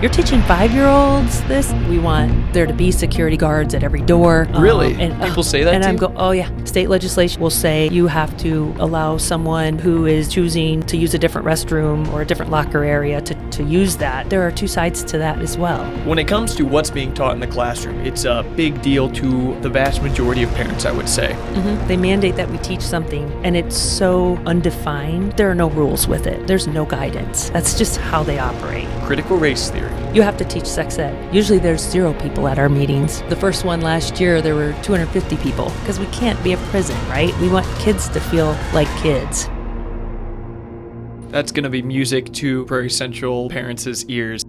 you're teaching 5-year-olds this? We want there to be security guards at every door. Really? People say that and too? I'm going, oh yeah. State legislation will say you have to allow someone who is choosing to use a different restroom or a different locker area to use that. There are two sides to that as well. When it comes to what's being taught in the classroom, it's a big deal to the vast majority of parents, I would say. They mandate that we teach something, and it's so undefined. There are no rules with it. There's no guidance. That's just how they operate. Critical race theory. You have to teach sex ed. Usually there's 0 people at our meetings. The first one last year, there were 250 people because we can't be a prison, right? We want kids to feel like kids. That's going to be music to Prairie Central parents' ears.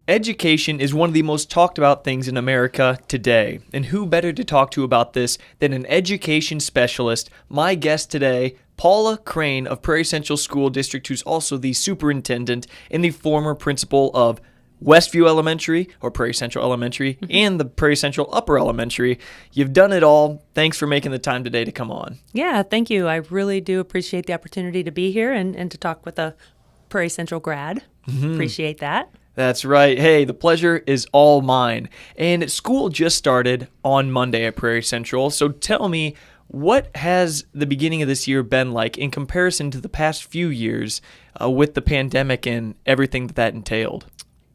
Education is one of the most talked about things in America today, and who better to talk to about this than an education specialist? My guest today, Paula Crane of Prairie Central School District, who's also the superintendent and the former principal of Westview Elementary, or Prairie Central Elementary, and the Prairie Central Upper Elementary. You've done it all. Thanks for making the time today to come on. Yeah, thank you. I really do appreciate the opportunity to be here and to talk with a Prairie Central grad. Appreciate that. That's right. Hey, the pleasure is all mine. And school just started on Monday at Prairie Central. So tell me, what has the beginning of this year been like in comparison to the past few years with the pandemic and everything that entailed?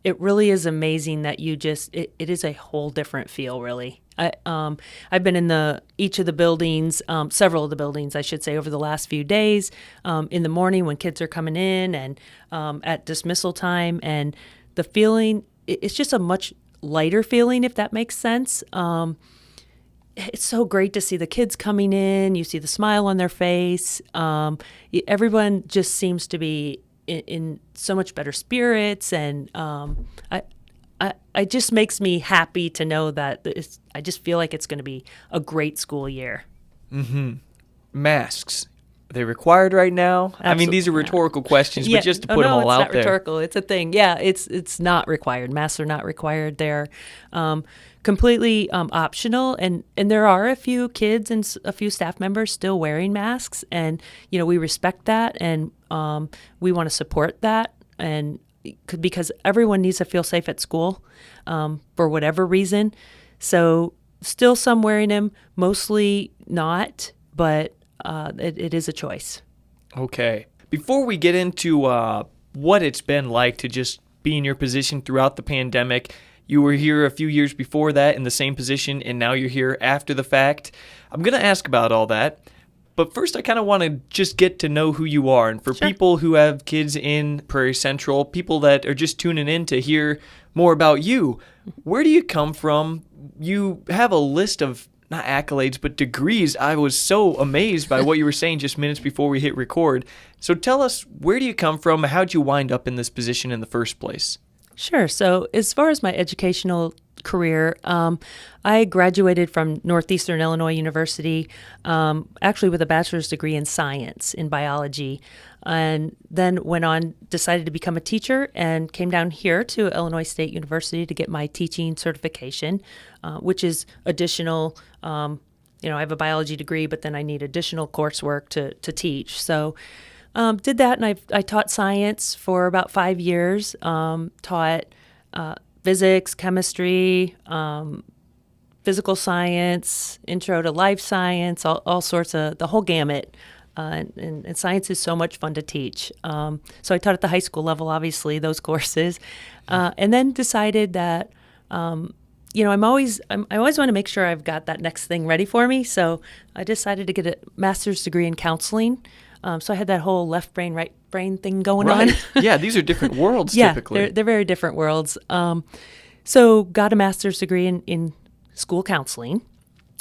It really is amazing that it is a whole different feel, really. I've been in each of the buildings, several of the buildings, I should say, over the last few days, in the morning when kids are coming in and at dismissal time. And the feeling, it's just a much lighter feeling, if that makes sense. It's so great to see the kids coming in. You see the smile on their face. Everyone just seems to be in so much better spirits. And it just makes me happy to know that I just feel like it's going to be a great school year. Masks. Are they required right now? Absolutely. I mean, these are rhetorical questions, but just to put them all out there. It's not rhetorical. It's a thing. Yeah, it's not required. Masks are not required. They're completely optional, and there are a few kids and a few staff members still wearing masks, and we respect that, and we want to support that, and because everyone needs to feel safe at school for whatever reason. So still some wearing them, mostly not, but it is a choice. Okay. Before we get into what it's been like to just be in your position throughout the pandemic, you were here a few years before that in the same position, and now you're here after the fact. I'm going to ask about all that. But first, I kind of want to just get to know who you are. And for people who have kids in Prairie Central, people that are just tuning in to hear more about you, where do you come from? You have a list of not accolades, but degrees. I was so amazed by what you were saying just minutes before we hit record. So tell us, where do you come from? How'd you wind up in this position in the first place? Sure. So as far as my educational career, I graduated from Northeastern Illinois University, actually with a bachelor's degree in science, in biology, and then went on, decided to become a teacher, and came down here to Illinois State University to get my teaching certification, which is additional. I have a biology degree, but then I need additional coursework to teach. So did that, and I taught science for about 5 years, taught physics, chemistry, physical science, intro to life science, all sorts of, the whole gamut. And science is so much fun to teach. So I taught at the high school level, obviously, those courses, and then decided that, I always want to make sure I've got that next thing ready for me. So I decided to get a master's degree in counseling. So I had that whole left brain, right brain thing going on. Yeah, these are different worlds typically. They're very different worlds. So got a master's degree in school counseling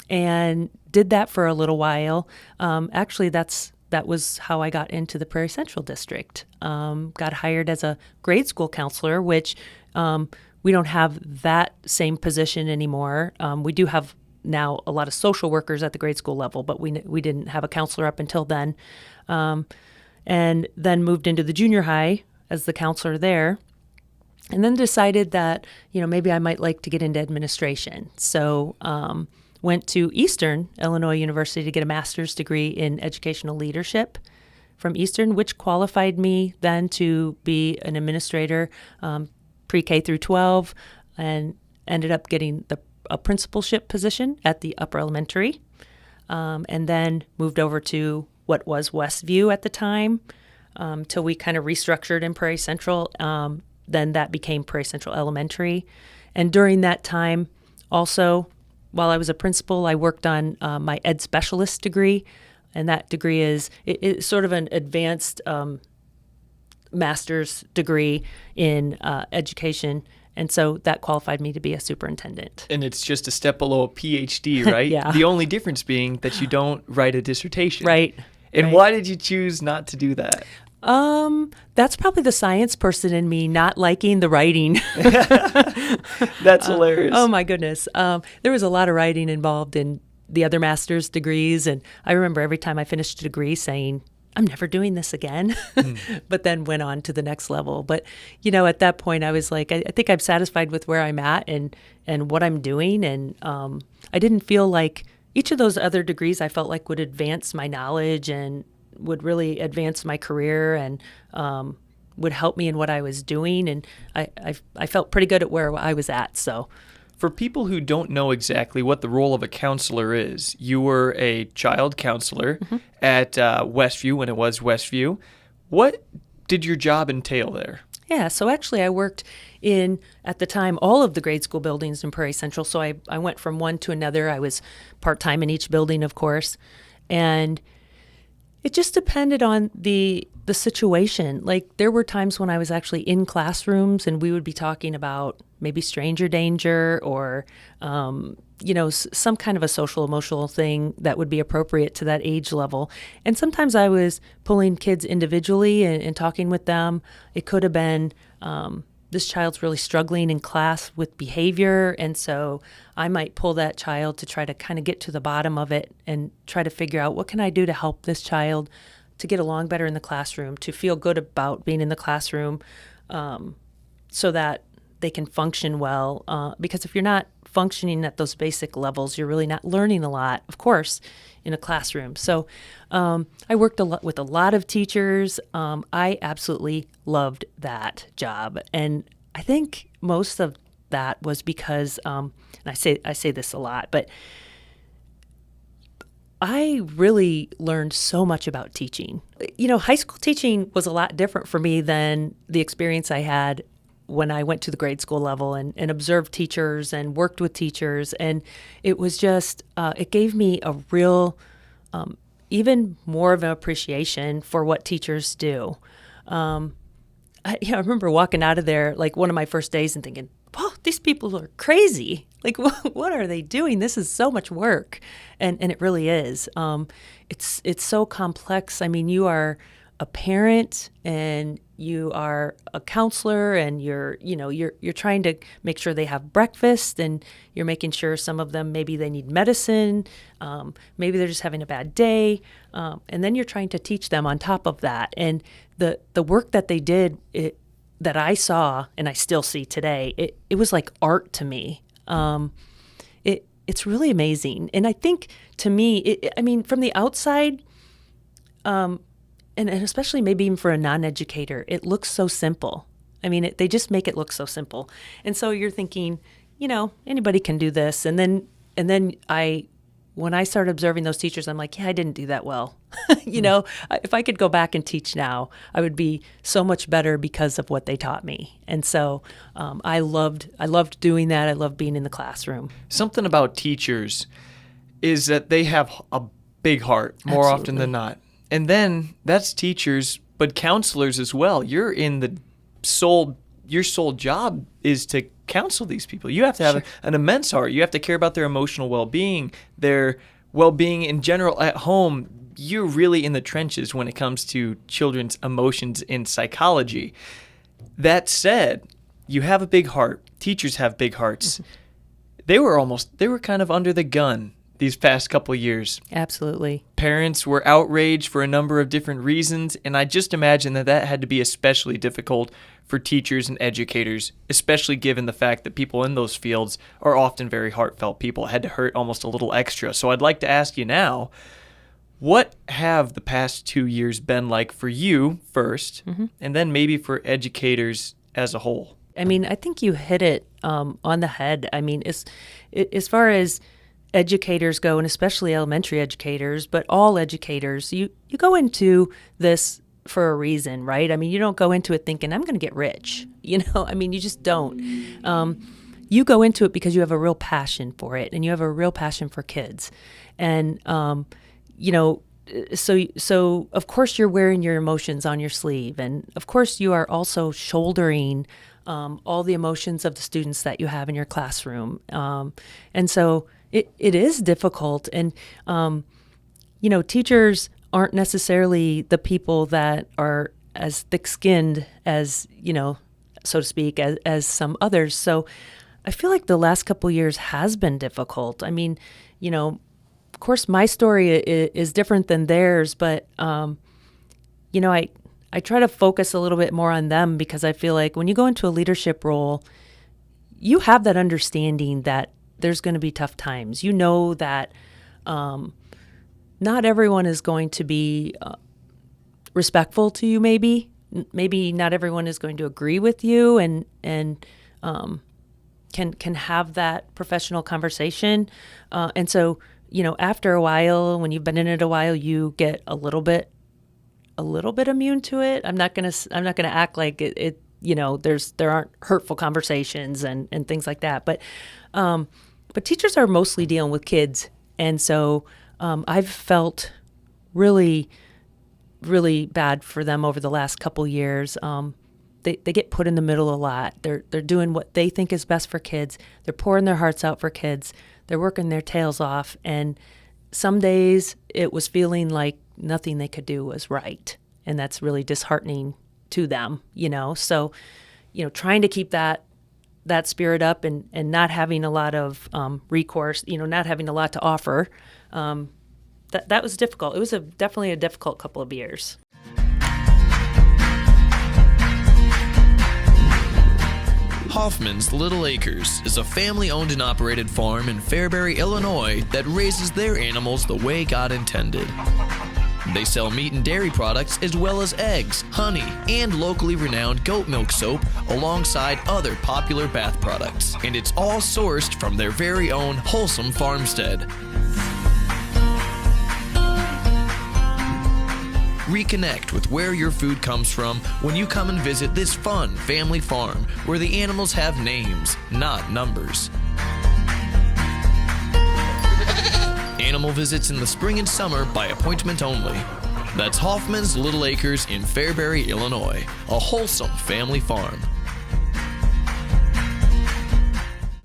and did that for a little while. Actually, that was how I got into the Prairie Central District. Got hired as a grade school counselor, which we don't have that same position anymore. We do have now a lot of social workers at the grade school level, but we didn't have a counselor up until then. And then moved into the junior high as the counselor there, and then decided that, maybe I might like to get into administration. So went to Eastern Illinois University to get a master's degree in educational leadership. from Eastern, which qualified me then to be an administrator, pre-K through 12, and ended up getting a principalship position at the upper elementary, and then moved over to what was Westview at the time, till we kind of restructured in Prairie Central. Then that became Prairie Central Elementary. And during that time, also, while I was a principal, I worked on my ed specialist degree. And that degree is it's sort of an advanced master's degree in education. And so that qualified me to be a superintendent. And it's just a step below a PhD, right? Yeah. The only difference being that you don't write a dissertation. Right. And right. why did you choose not to do that? That's probably the science person in me not liking the writing. That's hilarious. Oh my goodness. There was a lot of writing involved in the other master's degrees. And I remember every time I finished a degree saying, I'm never doing this again, but then went on to the next level. But, at that point I was like, I think I'm satisfied with where I'm at and what I'm doing. And I didn't feel like each of those other degrees I felt like would advance my knowledge and would really advance my career and would help me in what I was doing. And I felt pretty good at where I was at. So for people who don't know exactly what the role of a counselor is, you were a child counselor at Westview when it was Westview. What did your job entail there? Yeah, so actually I worked in, at the time, all of the grade school buildings in Prairie Central. So I went from one to another. I was part-time in each building, of course. And it just depended on the situation. Like there were times when I was actually in classrooms and we would be talking about maybe stranger danger or, some kind of a social emotional thing that would be appropriate to that age level. And sometimes I was pulling kids individually and talking with them. It could have been this child's really struggling in class with behavior. And so I might pull that child to try to kind of get to the bottom of it and try to figure out what can I do to help this child to get along better in the classroom, to feel good about being in the classroom, so that they can function well. Because if you're not functioning at those basic levels, you're really not learning a lot, of course, in a classroom. So I worked a lot with a lot of teachers. I absolutely loved that job. And I think most of that was because, and I say this a lot, but I really learned so much about teaching. High school teaching was a lot different for me than the experience I had when I went to the grade school level and observed teachers and worked with teachers. And it was just, it gave me a real, even more of an appreciation for what teachers do. I remember walking out of there, like one of my first days and thinking, oh, these people are crazy. Like, what are they doing? This is so much work. And it really is. It's so complex. I mean, you are a parent and you are a counselor and you're trying to make sure they have breakfast and you're making sure some of them, maybe they need medicine. Maybe they're just having a bad day. And then you're trying to teach them on top of that. And the work that they did, that I saw and I still see today, it was like art to me. It's really amazing. And I think to me, from the outside, and especially maybe even for a non-educator, it looks so simple. They just make it look so simple. And so you're thinking, anybody can do this. And then when I started observing those teachers, I'm like, yeah, I didn't do that well. If I could go back and teach now, I would be so much better because of what they taught me. And so I loved doing that. I loved being in the classroom. Something about teachers is that they have a big heart more Absolutely. often than not. And then that's teachers, but counselors as well. Your sole job is to counsel these people. You have to have an immense heart. You have to care about their emotional well-being, their well-being in general at home. You're really in the trenches when it comes to children's emotions in psychology. That said, you have a big heart. Teachers have big hearts. They were kind of under the gun these past couple years. Absolutely. Parents were outraged for a number of different reasons, and I just imagine that had to be especially difficult for teachers and educators, especially given the fact that people in those fields are often very heartfelt people. It had to hurt almost a little extra. So I'd like to ask you now, What have the past 2 years been like for you first, and then maybe for educators as a whole? I mean, I think you hit it on the head. I mean, as far as educators go, and especially elementary educators, but all educators, you go into this for a reason, right? I mean, you don't go into it thinking, I'm going to get rich. I mean, you just don't. You go into it because you have a real passion for it, and you have a real passion for kids. And, so of course you're wearing your emotions on your sleeve. And of course you are also shouldering all the emotions of the students that you have in your classroom. And so it is difficult. And, teachers aren't necessarily the people that are as thick-skinned as, so to speak, as some others. So I feel like the last couple of years has been difficult. I mean, of course, my story is different than theirs, but, I try to focus a little bit more on them because I feel like when you go into a leadership role, you have that understanding that there's going to be tough times. You know that not everyone is going to be respectful to you, maybe. Maybe not everyone is going to agree with you and can have that professional conversation. And so, after a while, when you've been in it a while, you get a little bit immune to it. I'm not gonna act like it there aren't hurtful conversations and things like that. But teachers are mostly dealing with kids, and so I've felt really, really bad for them over the last couple years. They get put in the middle a lot. They're doing what they think is best for kids. They're pouring their hearts out for kids. They're working their tails off. And some days it was feeling like nothing they could do was right. And that's really disheartening to them, So, trying to keep that spirit up and not having a lot of recourse, not having a lot to offer, that was difficult. It was definitely a difficult couple of years. Hoffman's Little Acres is a family-owned and operated farm in Fairbury, Illinois that raises their animals the way God intended. They sell meat and dairy products as well as eggs, honey, and locally renowned goat milk soap alongside other popular bath products. And it's all sourced from their very own wholesome farmstead. Reconnect with where your food comes from when you come and visit this fun family farm where the animals have names, not numbers. Animal visits in the spring and summer by appointment only. That's Hoffman's Little Acres in Fairbury, Illinois, a wholesome family farm.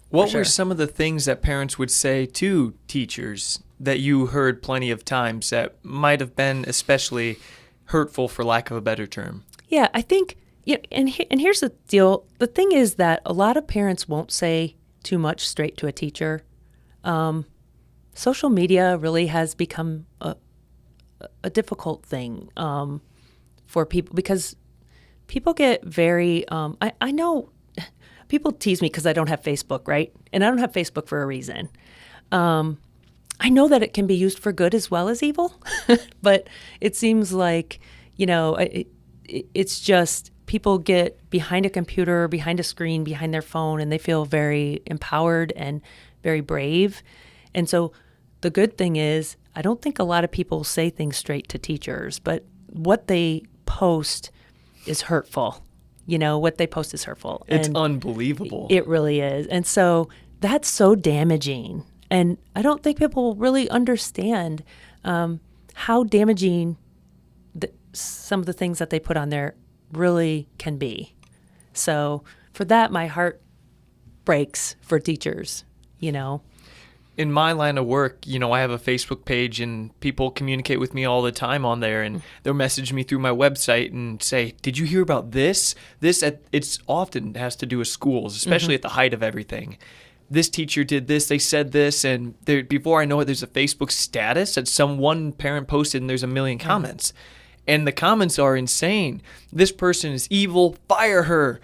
What were some of the things that parents would say to teachers that you heard plenty of times that might have been especially hurtful, for lack of a better term? Yeah, I think, and here's the deal. The thing is that a lot of parents won't say too much straight to a teacher. Social media really has become a difficult thing for people because people get very, I know people tease me because I don't have Facebook, right? And I don't have Facebook for a reason. I know that it can be used for good as well as evil, but it seems like, it's just people get behind a computer, behind a screen, behind their phone, and they feel very empowered and very brave. And so the good thing is, I don't think a lot of people say things straight to teachers, but what they post is hurtful. What they post is hurtful. It's unbelievable. It really is. And so that's so damaging. And I don't think people really understand how damaging some of the things that they put on there really can be. So for that, my heart breaks for teachers, In my line of work, I have a Facebook page and people communicate with me all the time on there, and they'll message me through my website and say, did you hear about this? It's often has to do with schools, especially at the height of everything. This teacher did this, they said this, and before I know it, there's a Facebook status that one parent posted, and there's a million comments. And the comments are insane. This person is evil, fire her.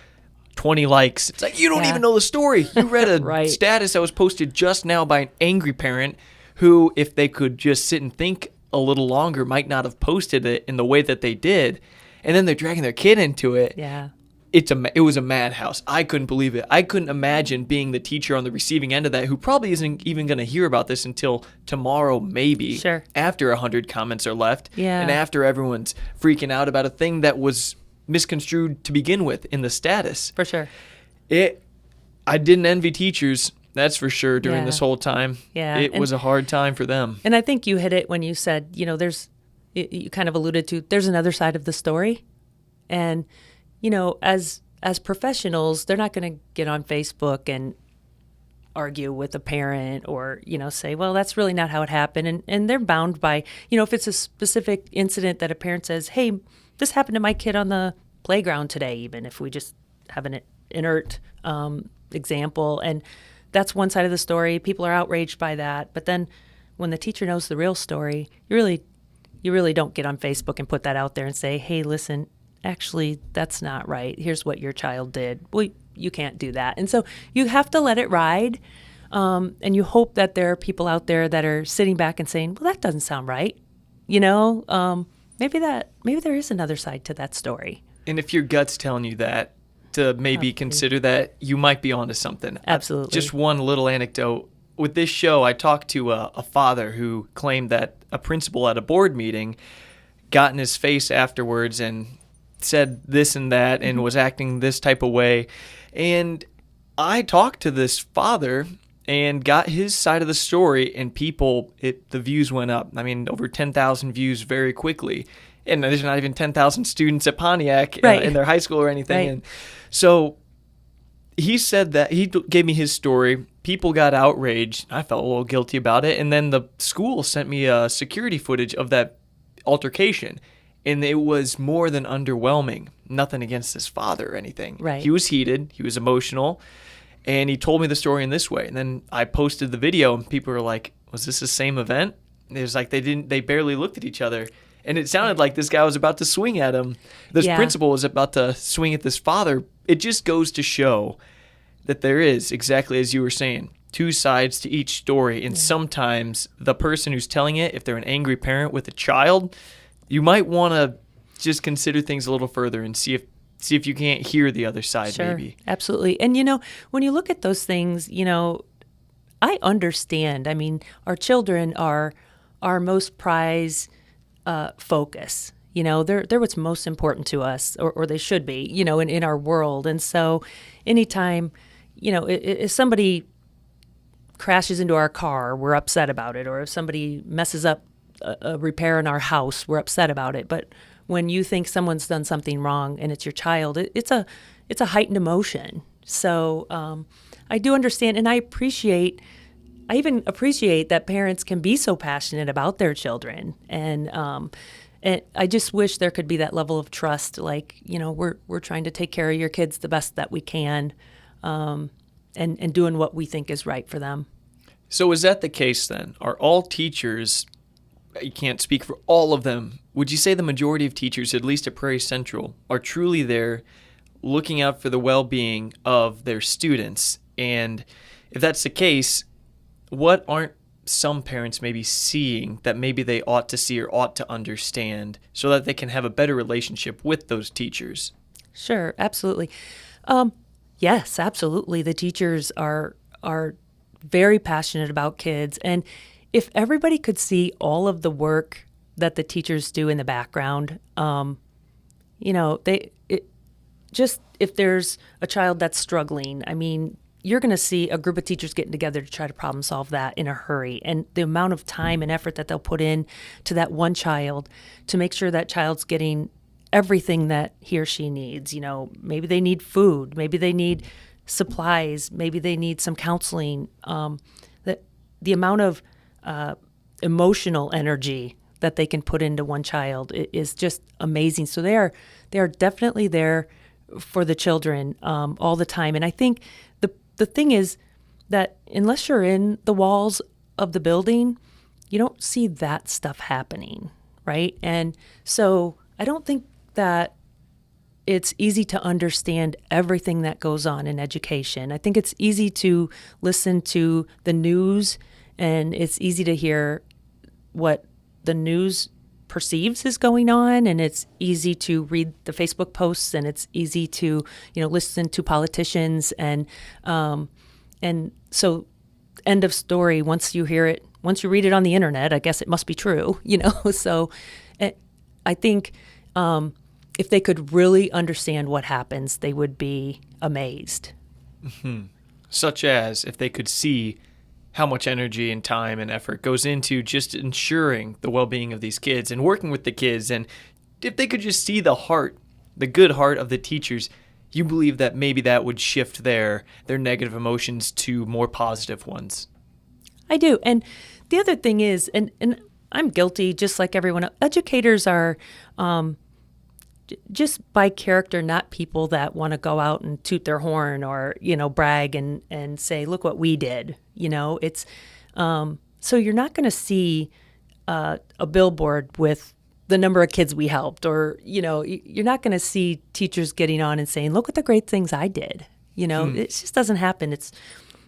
20 likes. It's like, you don't even know the story. You read a status that was posted just now by an angry parent who, if they could just sit and think a little longer might not have posted it in the way that they did. And then they're dragging their kid into it. Yeah. It was a madhouse. I couldn't believe it. I couldn't imagine being the teacher on the receiving end of that, who probably isn't even going to hear about this until tomorrow, maybe. Sure. After 100 comments are left. Yeah. And after everyone's freaking out about a thing that was misconstrued to begin with in the status. For sure. I didn't envy teachers, that's for sure, during Yeah. this whole time. Yeah. It was a hard time for them. And I think you hit it when you said, you kind of alluded to, there's another side of the story. And, as professionals, they're not going to get on Facebook and argue with a parent or, say, well, that's really not how it happened. And they're bound by, if it's a specific incident that a parent says, hey, this happened to my kid on the playground today, even if we just have an inert example. And that's one side of the story. People are outraged by that. But then when the teacher knows the real story, you really don't get on Facebook and put that out there and say, hey, listen, actually, that's not right. Here's what your child did. Well, you can't do that. And so you have to let it ride. And you hope that there are people out there that are sitting back and saying, well, that doesn't sound right. Maybe there is another side to that story. And if your gut's telling you that, to maybe consider that, you might be onto something. Absolutely. Just one little anecdote. With this show, I talked to a father who claimed that a principal at a board meeting got in his face afterwards and said this and that and was acting this type of way. And I talked to this father and got his side of the story, and the views went up. I mean, over 10,000 views very quickly. And there's not even 10,000 students at Pontiac in their high school or anything. Right. And so he said that he gave me his story. People got outraged. I felt a little guilty about it. And then the school sent me security footage of that altercation. And it was more than underwhelming. Nothing against his father or anything. Right. He was heated. He was emotional. And he told me the story in this way. And then I posted the video, and people were like, was this the same event? And it was like they barely looked at each other. And it sounded like this guy was about to swing at him. This principal was about to swing at this father. It just goes to show that there is, exactly as you were saying, two sides to each story. And sometimes the person who's telling it, if they're an angry parent with a child, you might want to just consider things a little further and see if you can't hear the other side. Sure, maybe. Absolutely. And, when you look at those things, I understand. I mean, our children are our most prized focus. They're what's most important to us, or they should be, in our world. And so anytime, if somebody crashes into our car, we're upset about it. Or if somebody messes up a repair in our house, we're upset about it. But when you think someone's done something wrong and it's your child, it's a heightened emotion. So I do understand, and I even appreciate that parents can be so passionate about their children. And I just wish there could be that level of trust, like, we're trying to take care of your kids the best that we can, and doing what we think is right for them. So is that the case then? Are all teachers, you can't speak for all of them, would you say the majority of teachers, at least at Prairie Central, are truly there looking out for the well-being of their students? And if that's the case, what aren't some parents maybe seeing that maybe they ought to see or ought to understand so that they can have a better relationship with those teachers? Sure, absolutely. Yes, absolutely. The teachers are very passionate about kids. And if everybody could see all of the work that the teachers do in the background, if there's a child that's struggling, I mean, you're going to see a group of teachers getting together to try to problem solve that in a hurry. And the amount of time and effort that they'll put in to that one child to make sure that child's getting everything that he or she needs. Maybe they need food, maybe they need supplies, maybe they need some counseling. The amount of emotional energy that they can put into one child is just amazing. So they are definitely there for the children all the time. And I think the thing is that unless you're in the walls of the building, you don't see that stuff happening, right? And so I don't think that it's easy to understand everything that goes on in education. I think it's easy to listen to the news, and it's easy to hear what the news perceives is going on, and it's easy to read the Facebook posts, and it's easy to, listen to politicians, and so end of story. Once you read it on the internet, I guess it must be true, So I think if they could really understand what happens, they would be amazed. Mm-hmm. Such as if they could see how much energy and time and effort goes into just ensuring the well-being of these kids and working with the kids. And if they could just see the good heart of the teachers, you believe that maybe that would shift their negative emotions to more positive ones. I do. And the other thing is, and I'm guilty just like everyone else, educators are just by character not people that want to go out and toot their horn or, brag and say, look what we did. It's so you're not going to see a billboard with the number of kids we helped, or, you're not going to see teachers getting on and saying, look at the great things I did. It just doesn't happen.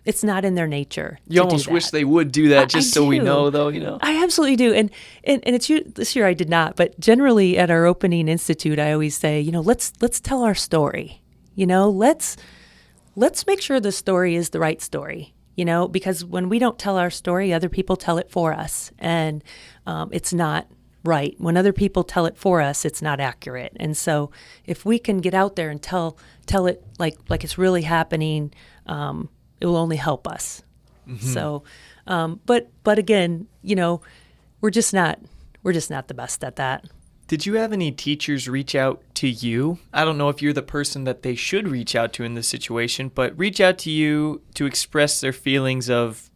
It's not in their nature. You almost wish they would do that just so we know, though, I absolutely do. And it's this year I did not, but generally at our opening institute, I always say, let's tell our story. Let's make sure the story is the right story. Because when we don't tell our story, other people tell it for us, and it's not right. When other people tell it for us, it's not accurate. And so if we can get out there and tell it like it's really happening, it will only help us. Mm-hmm. So, but again, we're just not the best at that. Did you have any teachers reach out to you? I don't know if you're the person that they should reach out to in this situation, but reach out to you to express their feelings of,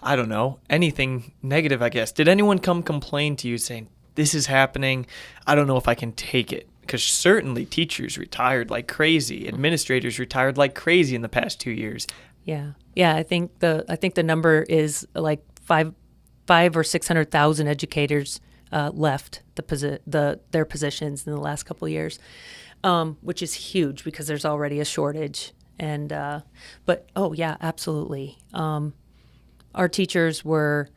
I don't know, anything negative, I guess. Did anyone come complain to you saying, this is happening, I don't know if I can take it? Because certainly teachers retired like crazy, administrators retired like crazy in the past 2 years. Yeah. I think the number is like 500,000 or 600,000 educators left their positions in the last couple of years, which is huge because there's already a shortage. And but yeah, absolutely. Our teachers were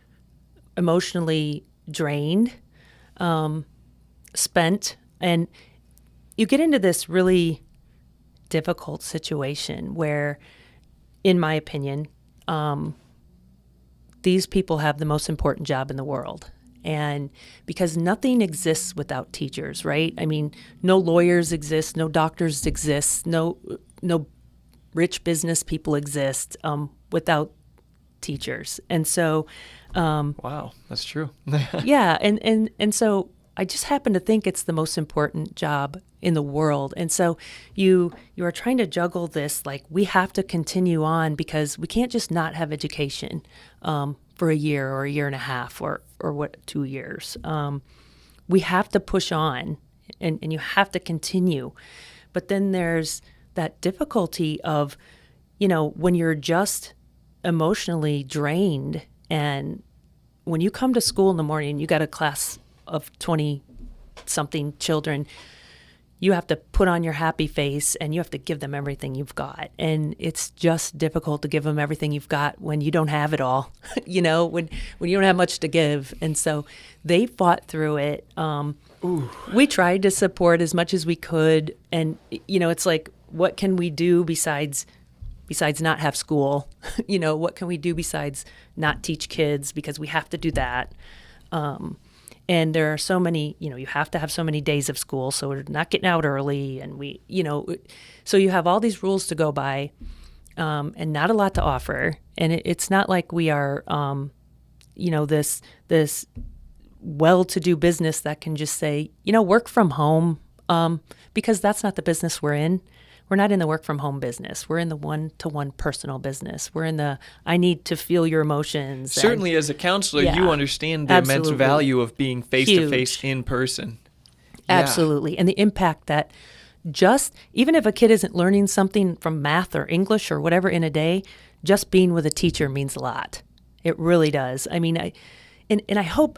emotionally drained, spent, and you get into this really difficult situation where, in my opinion, these people have the most important job in the world. And because nothing exists without teachers, right? I mean, no lawyers exist, no doctors exist, no rich business people exist without teachers. And so wow, that's true. Yeah, and so I just happen to think it's the most important job in the world. And so you are trying to juggle this, like we have to continue on because we can't just not have education for a year or a year and a half or 2 years. We have to push on and you have to continue. But then there's that difficulty of, when you're just emotionally drained, and when you come to school in the morning, you got a class of 20-something children, you have to put on your happy face and you have to give them everything you've got. And it's just difficult to give them everything you've got when you don't have it all, when you don't have much to give. And so they fought through it. We tried to support as much as we could. And, it's like, what can we do besides not have school? What can we do besides not teach kids, because we have to do that. And there are so many, you have to have so many days of school, so we're not getting out early. And so you have all these rules to go by, and not a lot to offer. And it's not like we are, this well-to-do business that can just say, work from home, because that's not the business we're in. We're not in the work from home business. We're in the one-to-one personal business. We're in the I need to feel your emotions. Certainly, as a counselor, you understand the immense value of being face-to-face in person. Absolutely. And the impact that even if a kid isn't learning something from math or English or whatever in a day, just being with a teacher means a lot. It really does. I mean, I hope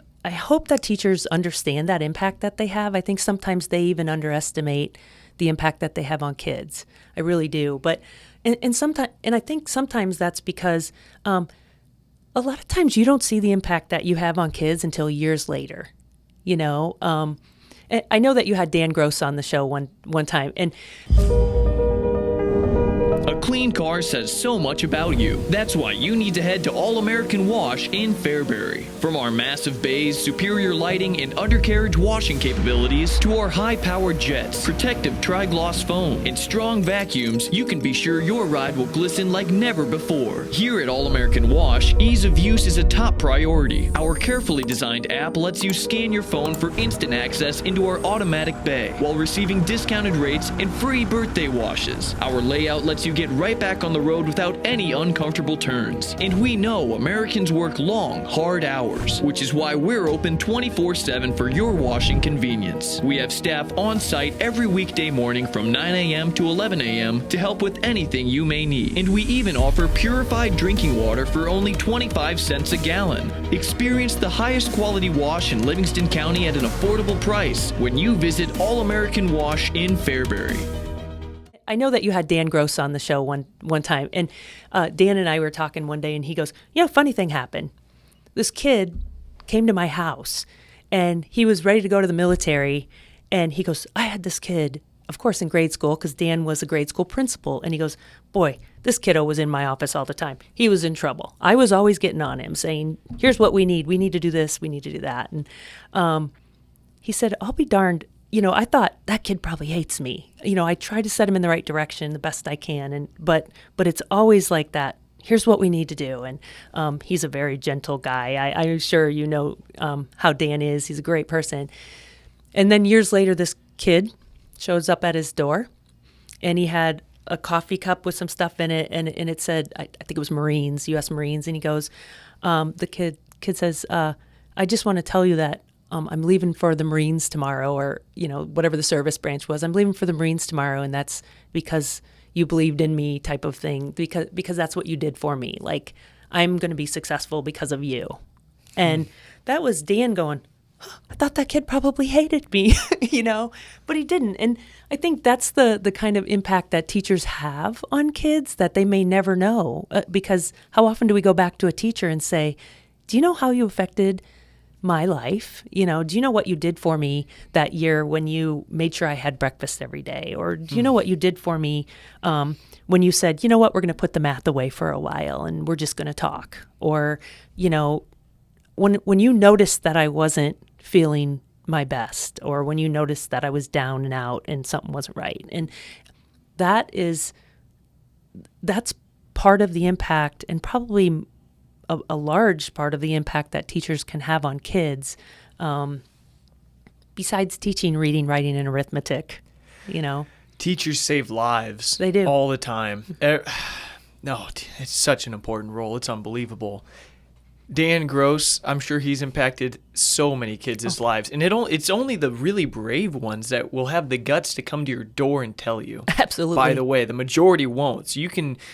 that teachers understand that impact that they have. I think sometimes they even underestimate the impact that they have on kids. I really do. But and I think sometimes that's because a lot of times you don't see the impact that you have on kids until years later. I know that you had Dan Gross on the show one time, and A clean car says so much about you. That's why you need to head to All American Wash in Fairbury. From our massive bays, superior lighting, and undercarriage washing capabilities to our high-powered jets, protective tri-gloss foam, and strong vacuums, you can be sure your ride will glisten like never before. Here at All American Wash, ease of use is a top priority. Our carefully designed app lets you scan your phone for instant access into our automatic bay while receiving discounted rates and free birthday washes. Our layout lets you get right back on the road without any uncomfortable turns. And we know Americans work long, hard hours, which is why we're open 24/7 for your washing convenience. We have staff on site every weekday morning from 9 a.m. to 11 a.m. to help with anything you may need. And we even offer purified drinking water for only 25 cents a gallon. Experience the highest quality wash in Livingston County at an affordable price when you visit All American Wash in Fairbury. I know that you had Dan Gross on the show one time, and Dan and I were talking one day, and he goes, funny thing happened. This kid came to my house, and he was ready to go to the military, and he goes, I had this kid, of course, in grade school, because Dan was a grade school principal, and he goes, boy, this kiddo was in my office all the time. He was in trouble. I was always getting on him, saying, here's what we need. We need to do this. We need to do that. And he said, I'll be darned. I thought that kid probably hates me. I try to set him in the right direction the best I can, but it's always like that. Here's what we need to do, and he's a very gentle guy. I'm sure how Dan is. He's a great person. And then years later, this kid shows up at his door, and he had a coffee cup with some stuff in it, and it said, I think it was Marines, U.S. Marines, and he goes, the kid says, I just want to tell you that I'm leaving for the Marines tomorrow, or, whatever the service branch was. I'm leaving for the Marines tomorrow, and that's because you believed in me type of thing, because that's what you did for me. Like, I'm going to be successful because of you. And that was Dan going, I thought that kid probably hated me, but he didn't. And I think that's the kind of impact that teachers have on kids that they may never know, because how often do we go back to a teacher and say, do you know how you affected my life? Do you know what you did for me that year when you made sure I had breakfast every day? Or do you know what you did for me when you said, you know what, we're going to put the math away for a while and we're just going to talk? Or, when you noticed that I wasn't feeling my best, or when you noticed that I was down and out and something wasn't right. And that's part of the impact, and probably a large part of the impact that teachers can have on kids, besides teaching reading, writing, and arithmetic. Teachers save lives. They do. All the time. No, it's such an important role. It's unbelievable. Dan Gross, I'm sure he's impacted so many kids' lives. And it's only the really brave ones that will have the guts to come to your door and tell you. Absolutely. By the way, the majority won't. So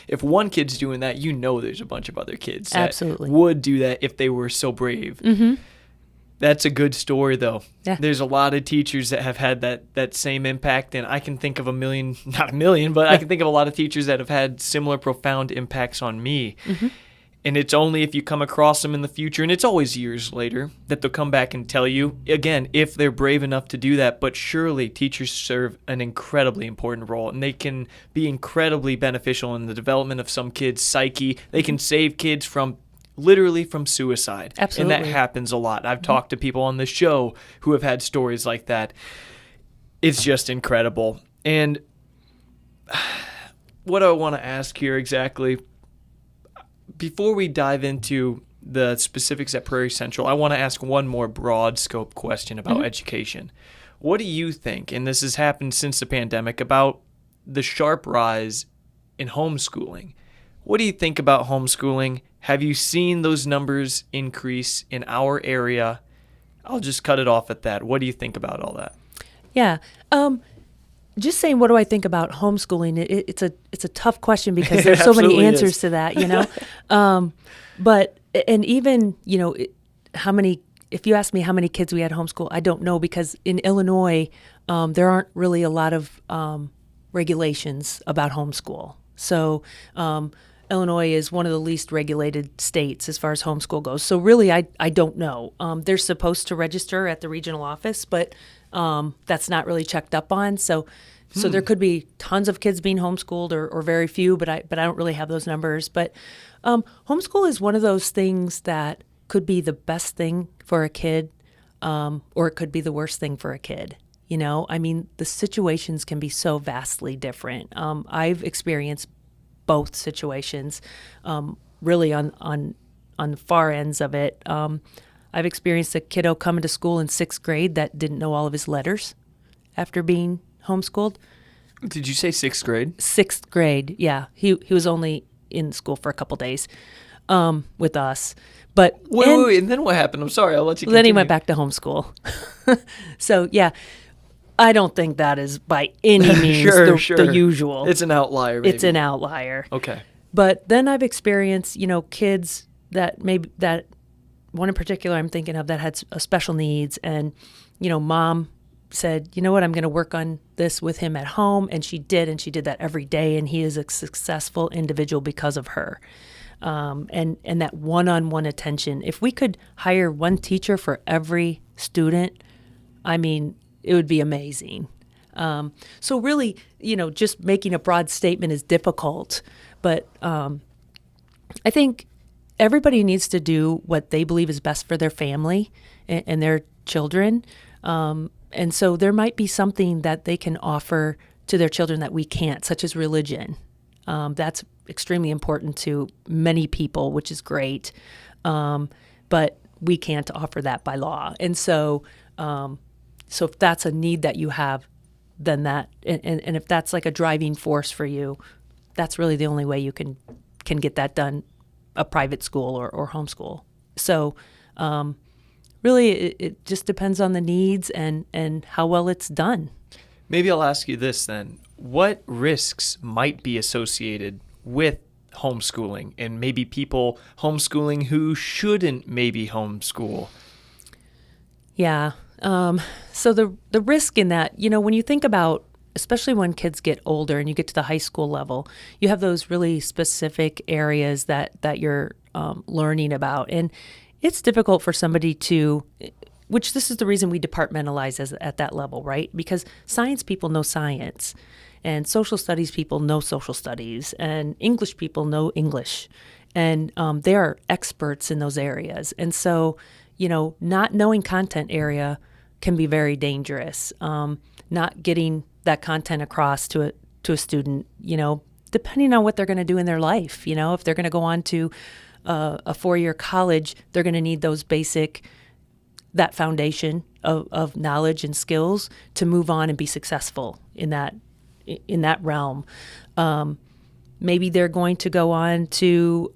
if one kid's doing that, there's a bunch of other kids that would do that if they were so brave. Mm-hmm. That's a good story, though. Yeah. There's a lot of teachers that have had that same impact, and I can think of not a million, but I can think of a lot of teachers that have had similar profound impacts on me. Mm-hmm. And it's only if you come across them in the future, and it's always years later, that they'll come back and tell you, again, if they're brave enough to do that. But surely teachers serve an incredibly important role, and they can be incredibly beneficial in the development of some kids' psyche. They can save kids literally from suicide. Absolutely. And that happens a lot. I've talked to people on the show who have had stories like that. It's just incredible. And what I want to ask here exactly, before we dive into the specifics at Prairie Central, I want to ask one more broad scope question about education. What do you think, and this has happened since the pandemic, about the sharp rise in homeschooling? What do you think about homeschooling? Have you seen those numbers increase in our area? I'll just cut it off at that. What do you think about all that? Yeah. Just saying, what do I think about homeschooling? It's a tough question because there's so many answers to that, But even if you ask me how many kids we had homeschool, I don't know, because in Illinois there aren't really a lot of regulations about homeschool. So Illinois is one of the least regulated states as far as homeschool goes. So really, I don't know. They're supposed to register at the regional office, but that's not really checked up on. So there could be tons of kids being homeschooled or very few, but I don't really have those numbers. But homeschool is one of those things that could be the best thing for a kid, or it could be the worst thing for a kid. You know, I mean, the situations can be so vastly different. I've experienced both situations, really on the far ends of it. I've experienced a kiddo coming to school in 6th grade that didn't know all of his letters after being homeschooled. Did you say 6th grade? 6th grade, yeah. He was only in school for a couple days with us. But Wait, and then what happened? I'm sorry, I'll let you continue. Then he went back to homeschool. So, yeah, I don't think that is by any means the usual. It's an outlier, maybe. It's an outlier. Okay. But then I've experienced, kids that one in particular I'm thinking of that had special needs, and, mom said, you know what, I'm going to work on this with him at home, and she did that every day, and he is a successful individual because of her. And that one-on-one attention. If we could hire one teacher for every student, I mean, it would be amazing. So really, just making a broad statement is difficult, but I think everybody needs to do what they believe is best for their family and their children. And so there might be something that they can offer to their children that we can't, such as religion. That's extremely important to many people, which is great. But we can't offer that by law. And so if that's a need that you have, then that, and if that's like a driving force for you, that's really the only way you can get that done, a private school or homeschool. So really, it just depends on the needs and how well it's done. Maybe I'll ask you this then. What risks might be associated with homeschooling and maybe people homeschooling who shouldn't maybe homeschool? Yeah. So the risk in that, when you think about, especially when kids get older and you get to the high school level, you have those really specific areas that you're learning about. And it's difficult for somebody which this is the reason we departmentalize at that level, right? Because science people know science, and social studies people know social studies, and English people know English. And they are experts in those areas. And so, not knowing content area can be very dangerous. Not getting that content across to a student, depending on what they're going to do in their life. If they're going to go on to a 4-year college, they're going to need those that foundation of knowledge and skills to move on and be successful in that realm. Maybe they're going to go on to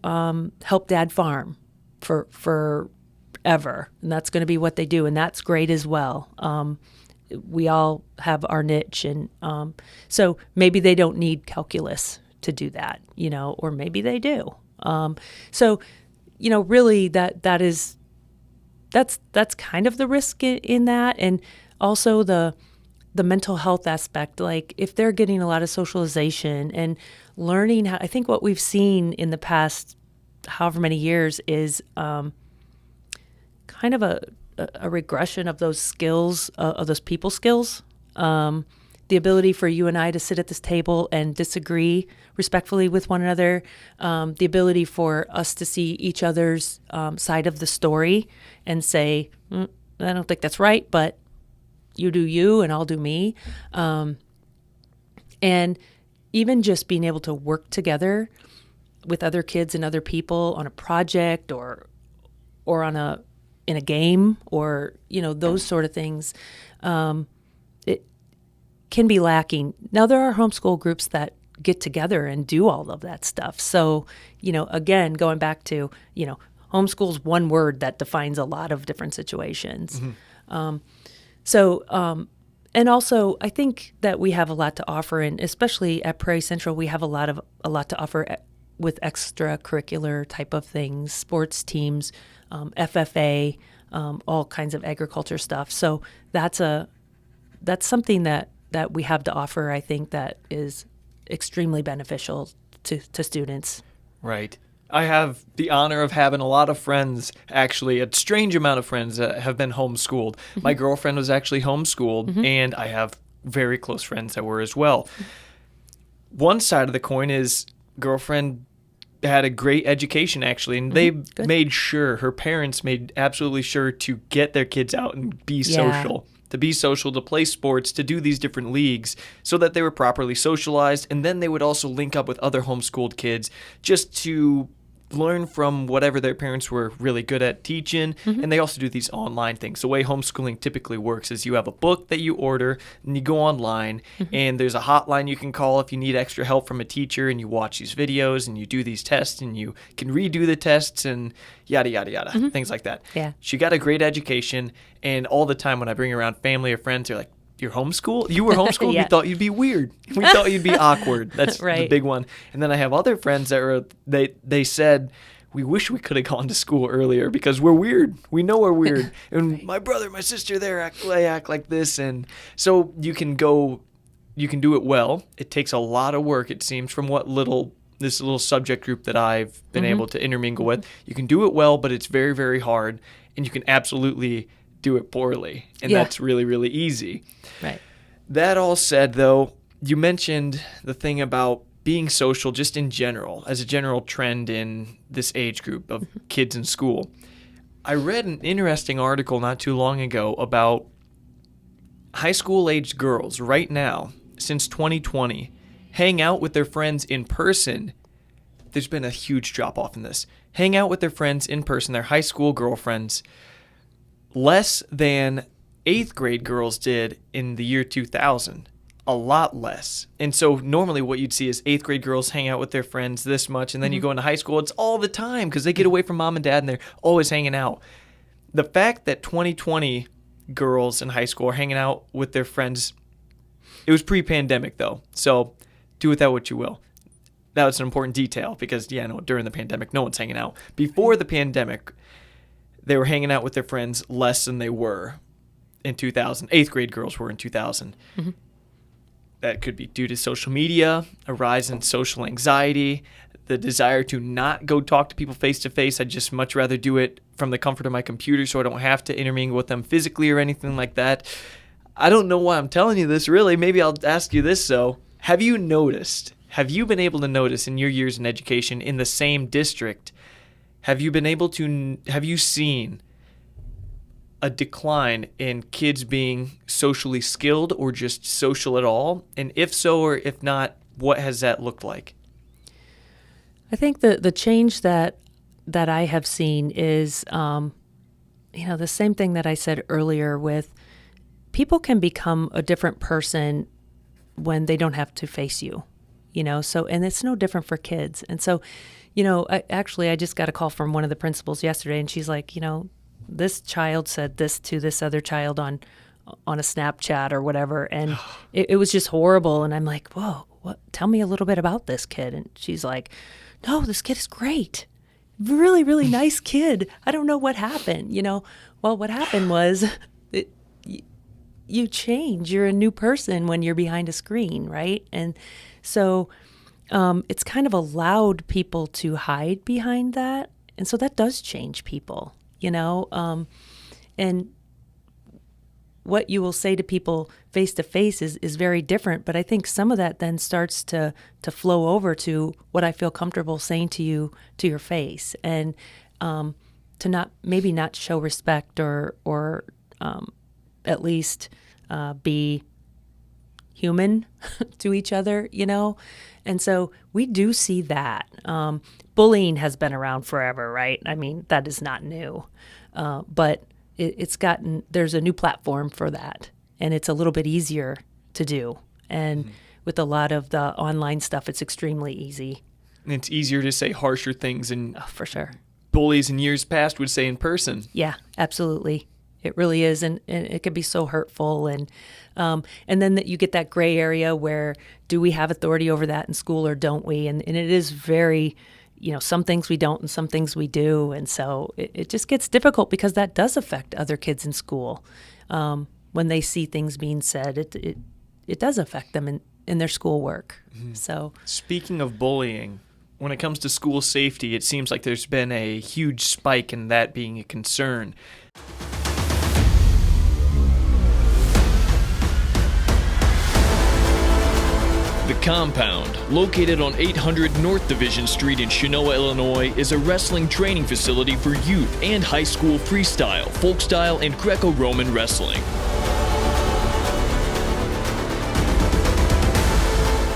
help dad farm for ever, and that's going to be what they do, and that's great as well. We all have our niche, and so maybe they don't need calculus to do that, or maybe they do. So, really that's kind of the risk in that, and also the mental health aspect. Like if they're getting a lot of socialization and learning how, I think what we've seen in the past however many years is kind of a regression of those skills, of those people skills. The ability for you and I to sit at this table and disagree respectfully with one another, the ability for us to see each other's side of the story and say, I don't think that's right, but you do you and I'll do me. And even just being able to work together with other kids and other people on a project or in a game or, those sort of things, it can be lacking. Now, there are homeschool groups that get together and do all of that stuff. So, again, going back to, homeschool's one word that defines a lot of different situations. Mm-hmm. And also, I think that we have a lot to offer, and especially at Prairie Central, we have a lot to offer with extracurricular type of things, sports teams, FFA, all kinds of agriculture stuff. So that's something that we have to offer. I think that is extremely beneficial to students. Right. I have the honor of having a lot of friends, actually, a strange amount of friends that have been homeschooled. My girlfriend was actually homeschooled, and I have very close friends that were as well. One side of the coin is girlfriend had a great education, actually, and they made sure, her parents made absolutely sure to get their kids out and be social. To be social, to play sports, to do these different leagues so that they were properly socialized. And then they would also link up with other homeschooled kids just to learn from whatever their parents were really good at teaching. And they also do these online things. The way homeschooling typically works is you have a book that you order and you go online and there's a hotline you can call if you need extra help from a teacher, and you watch these videos and you do these tests and you can redo the tests and yada, yada, yada, things like that. Yeah. She got a great education, and all the time when I bring her around family or friends, they're like, "You're homeschooled? You were homeschooled? Yeah. We thought you'd be weird. We thought you'd be awkward." That's the Right. big one. And then I have other friends that were, they said, "We wish we could have gone to school earlier because we're weird. We know we're weird. And my brother, my sister, they act like this." And so you can do it well. It takes a lot of work, it seems, from this little subject group that I've been able to intermingle with. You can do it well, but it's very, very hard. And you can absolutely do it poorly. And that's really, really easy. Right. That all said, though, you mentioned the thing about being social just in general, as a general trend in this age group of kids in school. I read an interesting article not too long ago about high school-aged girls right now, since 2020, hang out with their friends in person. There's been a huge drop-off in this. Hang out with their friends in person, their high school girlfriends, less than 8th grade girls did in the year 2000. A lot less. And so normally what you'd see is 8th grade girls hang out with their friends this much, and then you go into high school, it's all the time because they get away from mom and dad and they're always hanging out. The fact that 2020 girls in high school are hanging out with their friends, it was pre-pandemic though, so do with that what you will. That was an important detail because, during the pandemic, no one's hanging out. Before the pandemic, they were hanging out with their friends less than they were in 2000. 8th grade girls were in 2000. That could be due to social media, a rise in social anxiety, the desire to not go talk to people face to face. I'd just much rather do it from the comfort of my computer so I don't have to intermingle with them physically or anything like that. I don't know why I'm telling you this, really. Maybe I'll ask you this, though. Have you been able to notice in your years in education in the same district, have you seen a decline in kids being socially skilled or just social at all? And if so, or if not, what has that looked like? I think the change that I have seen is, the same thing that I said earlier with people can become a different person when they don't have to face you, so, and it's no different for kids. And so, I just got a call from one of the principals yesterday, and she's like, this child said this to this other child on a Snapchat or whatever, and it was just horrible. And I'm like, whoa, what? Tell me a little bit about this kid. And she's like, no, this kid is great. Really, really nice kid. I don't know what happened. Well, what happened was you change. You're a new person when you're behind a screen, right? And so it's kind of allowed people to hide behind that. And so that does change people, and what you will say to people face to face is very different. But I think some of that then starts to flow over to what I feel comfortable saying to you to your face, and to not show respect or at least be human to each other, And so we do see that. Bullying has been around forever, right? I mean, that is not new. But there's a new platform for that. And it's a little bit easier to do. And with a lot of the online stuff, it's extremely easy. And it's easier to say harsher things than for sure. bullies in years past would say in person. Yeah, absolutely. It really is, and it can be so hurtful, and then that you get that gray area where do we have authority over that in school or don't we? And it is very, some things we don't and some things we do, and so it just gets difficult because that does affect other kids in school. When they see things being said, it does affect them in their schoolwork. So speaking of bullying, when it comes to school safety, it seems like there's been a huge spike in that being a concern. The Compound, located on 800 North Division Street in Chenoa, Illinois, is a wrestling training facility for youth and high school freestyle, folk style, and Greco-Roman wrestling.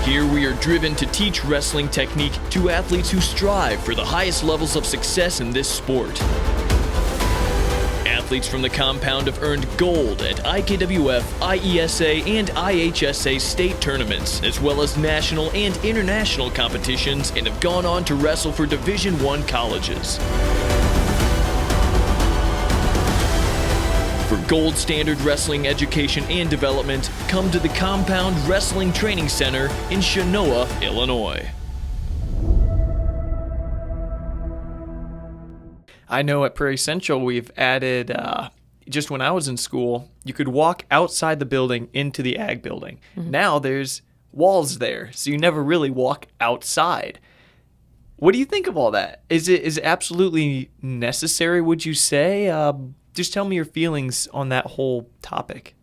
Here we are driven to teach wrestling technique to athletes who strive for the highest levels of success in this sport. Athletes from the Compound have earned gold at IKWF, IESA, and IHSA state tournaments, as well as national and international competitions, and have gone on to wrestle for Division I colleges. For gold standard wrestling education and development, come to the Compound Wrestling Training Center in Chenoa, Illinois. I know at Prairie Central we've added, just when I was in school, you could walk outside the building into the ag building. Mm-hmm. Now there's walls there, so you never really walk outside. What do you think of all that? Is it absolutely necessary, would you say? Just tell me your feelings on that whole topic.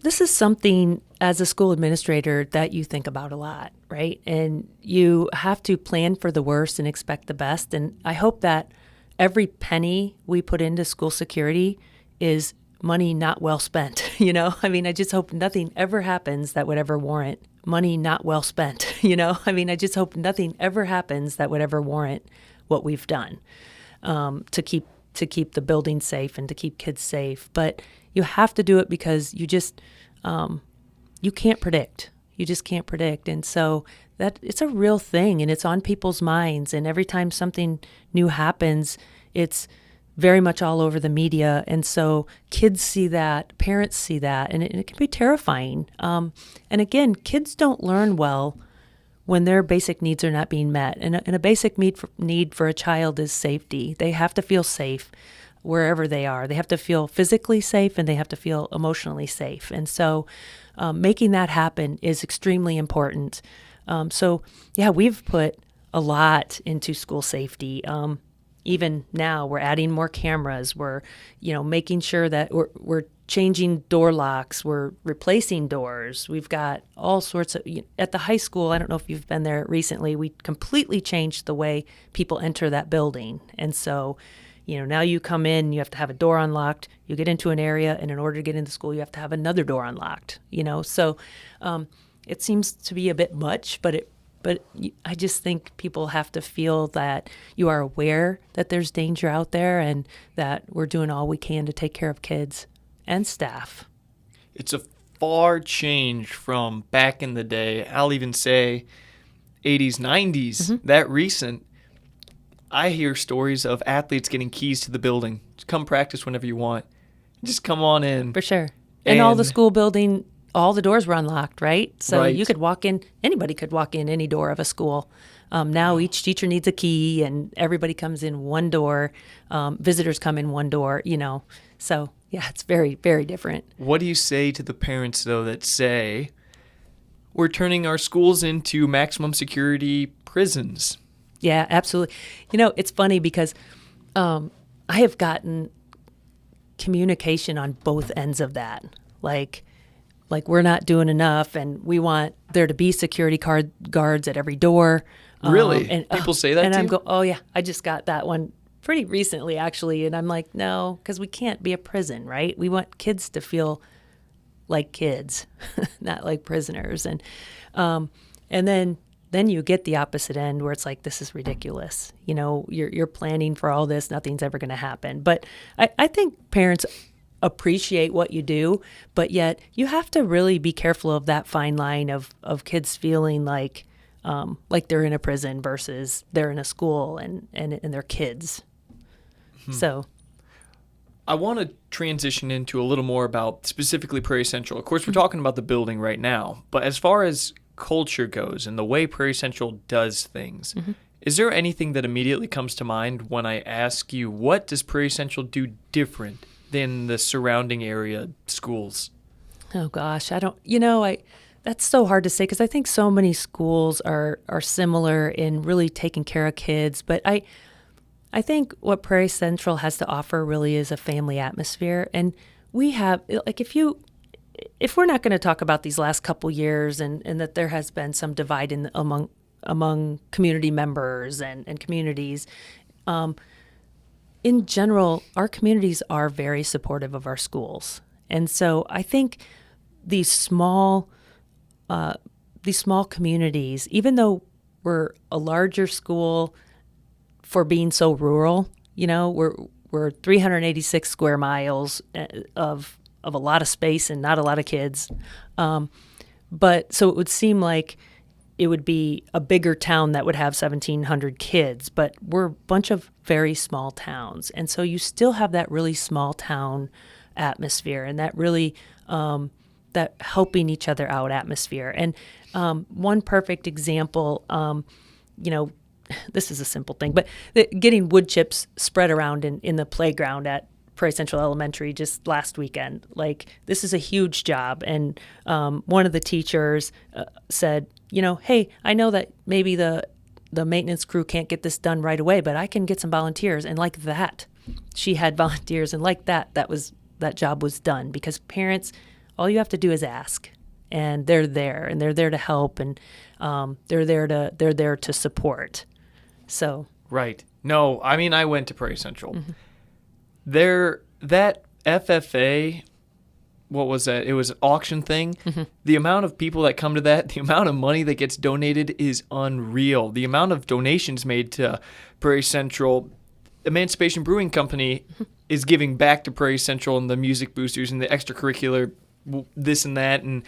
This is something as a school administrator that you think about a lot, right? And you have to plan for the worst and expect the best. And I hope that every penny we put into school security is money not well spent, I just hope nothing ever happens that would ever warrant money not well spent, I just hope nothing ever happens that would ever warrant what we've done to keep the building safe and to keep kids safe. But you have to do it because you just, you can't predict. You just can't predict. And so that it's a real thing and it's on people's minds. And every time something new happens, it's very much all over the media. And so kids see that, parents see that, and it can be terrifying. And again, kids don't learn well when their basic needs are not being met. And a basic need for a child is safety. They have to feel safe wherever they are. They have to feel physically safe and they have to feel emotionally safe. And so making that happen is extremely important. We've put a lot into school safety. Even now, we're adding more cameras. We're, making sure that we're changing door locks. We're replacing doors. We've got all sorts of, at the high school, I don't know if you've been there recently, we completely changed the way people enter that building. And so, now you come in, you have to have a door unlocked, you get into an area, and in order to get into school, you have to have another door unlocked, So it seems to be a bit much, but I just think people have to feel that you are aware that there's danger out there and that we're doing all we can to take care of kids and staff. It's a far change from back in the day. I'll even say 80s, 90s, mm-hmm. That recent. I hear stories of athletes getting keys to the building. Just come practice whenever you want. Just come on in. For sure. And all the school building, all the doors were unlocked, right? So right. You could walk in, anybody could walk in any door of a school. Now each teacher needs a key and everybody comes in one door. Visitors come in one door, So, yeah, it's very, very different. What do you say to the parents, though, that say, we're turning our schools into maximum security prisons? Yeah, absolutely. It's funny because I have gotten communication on both ends of that. Like we're not doing enough and we want there to be security guards at every door. Really? And people say that to you? Oh, yeah, I just got that one pretty recently, actually. And I'm like, no, because we can't be a prison, right? We want kids to feel like kids, not like prisoners. And then you get the opposite end where it's like, this is ridiculous. You're planning for all this. Nothing's ever going to happen. But I think parents appreciate what you do, but yet you have to really be careful of that fine line of kids feeling like they're in a prison versus they're in a school and they're kids. So I want to transition into a little more about specifically Prairie Central. Of course, we're talking about the building right now, but as far as culture goes and the way Prairie Central does things, mm-hmm. Is there anything that immediately comes to mind when I ask you, what does Prairie Central do different than the surrounding area schools? Oh gosh, I don't, That's so hard to say because I think so many schools are similar in really taking care of kids. But I think what Prairie Central has to offer really is a family atmosphere. And we have, like, if we're not going to talk about these last couple years and that there has been some divide among community members and communities, in general, our communities are very supportive of our schools. And so I think these small communities, even though we're a larger school for being so rural, we're 386 square miles of a lot of space and not a lot of kids. But so it would seem like it would be a bigger town that would have 1,700 kids, but we're a bunch of very small towns. And so you still have that really small town atmosphere and that really that helping each other out atmosphere. And one perfect example, this is a simple thing, but getting wood chips spread around in the playground at Prairie Central Elementary just last weekend. Like, this is a huge job. And one of the teachers said, hey, I know that maybe the maintenance crew can't get this done right away, but I can get some volunteers. And like that, she had volunteers. And like that job was done because parents, all you have to do is ask. And they're there to help, and they're there to support. So right. No, I mean, I went to Prairie Central. Mm-hmm. That FFA, what was that? It was an auction thing. Mm-hmm. The amount of people that come to that, the amount of money that gets donated is unreal. The amount of donations made to Prairie Central, Emancipation Brewing Company is giving back to Prairie Central and the music boosters and the extracurricular this and that. And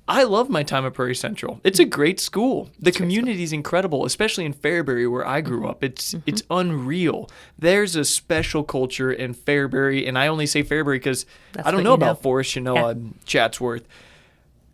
I love my time at Prairie Central. It's a great school. The community is incredible, especially in Fairbury where I grew up. It's unreal. There's a special culture in Fairbury, and I only say Fairbury because I don't know about Forest, Chenoa, and Chatsworth.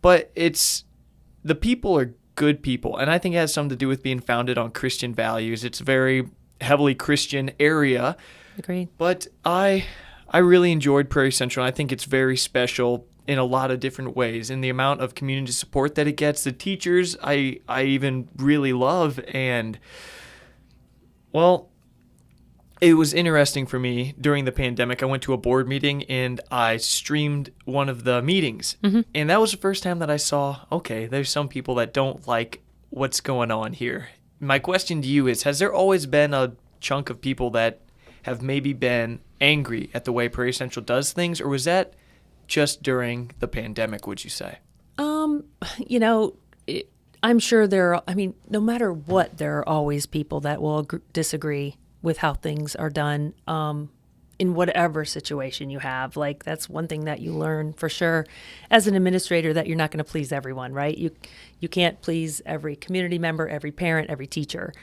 But the people are good people, and I think it has something to do with being founded on Christian values. It's a very heavily Christian area. Agreed. But I really enjoyed Prairie Central. I think it's very special in a lot of different ways, in the amount of community support that it gets. The teachers I even really love. And, well, it was interesting for me during the pandemic. I went to a board meeting and I streamed one of the meetings. Mm-hmm. And that was the first time that I saw, okay, there's some people that don't like what's going on here. My question to you is, has there always been a chunk of people that have maybe been angry at the way Prairie Central does things, or was that just during the pandemic, would you say? I'm sure no matter what, there are always people that will disagree with how things are done in whatever situation you have. Like, that's one thing that you learn for sure as an administrator, that you're not going to please everyone, right? You can't please every community member, every parent, every teacher.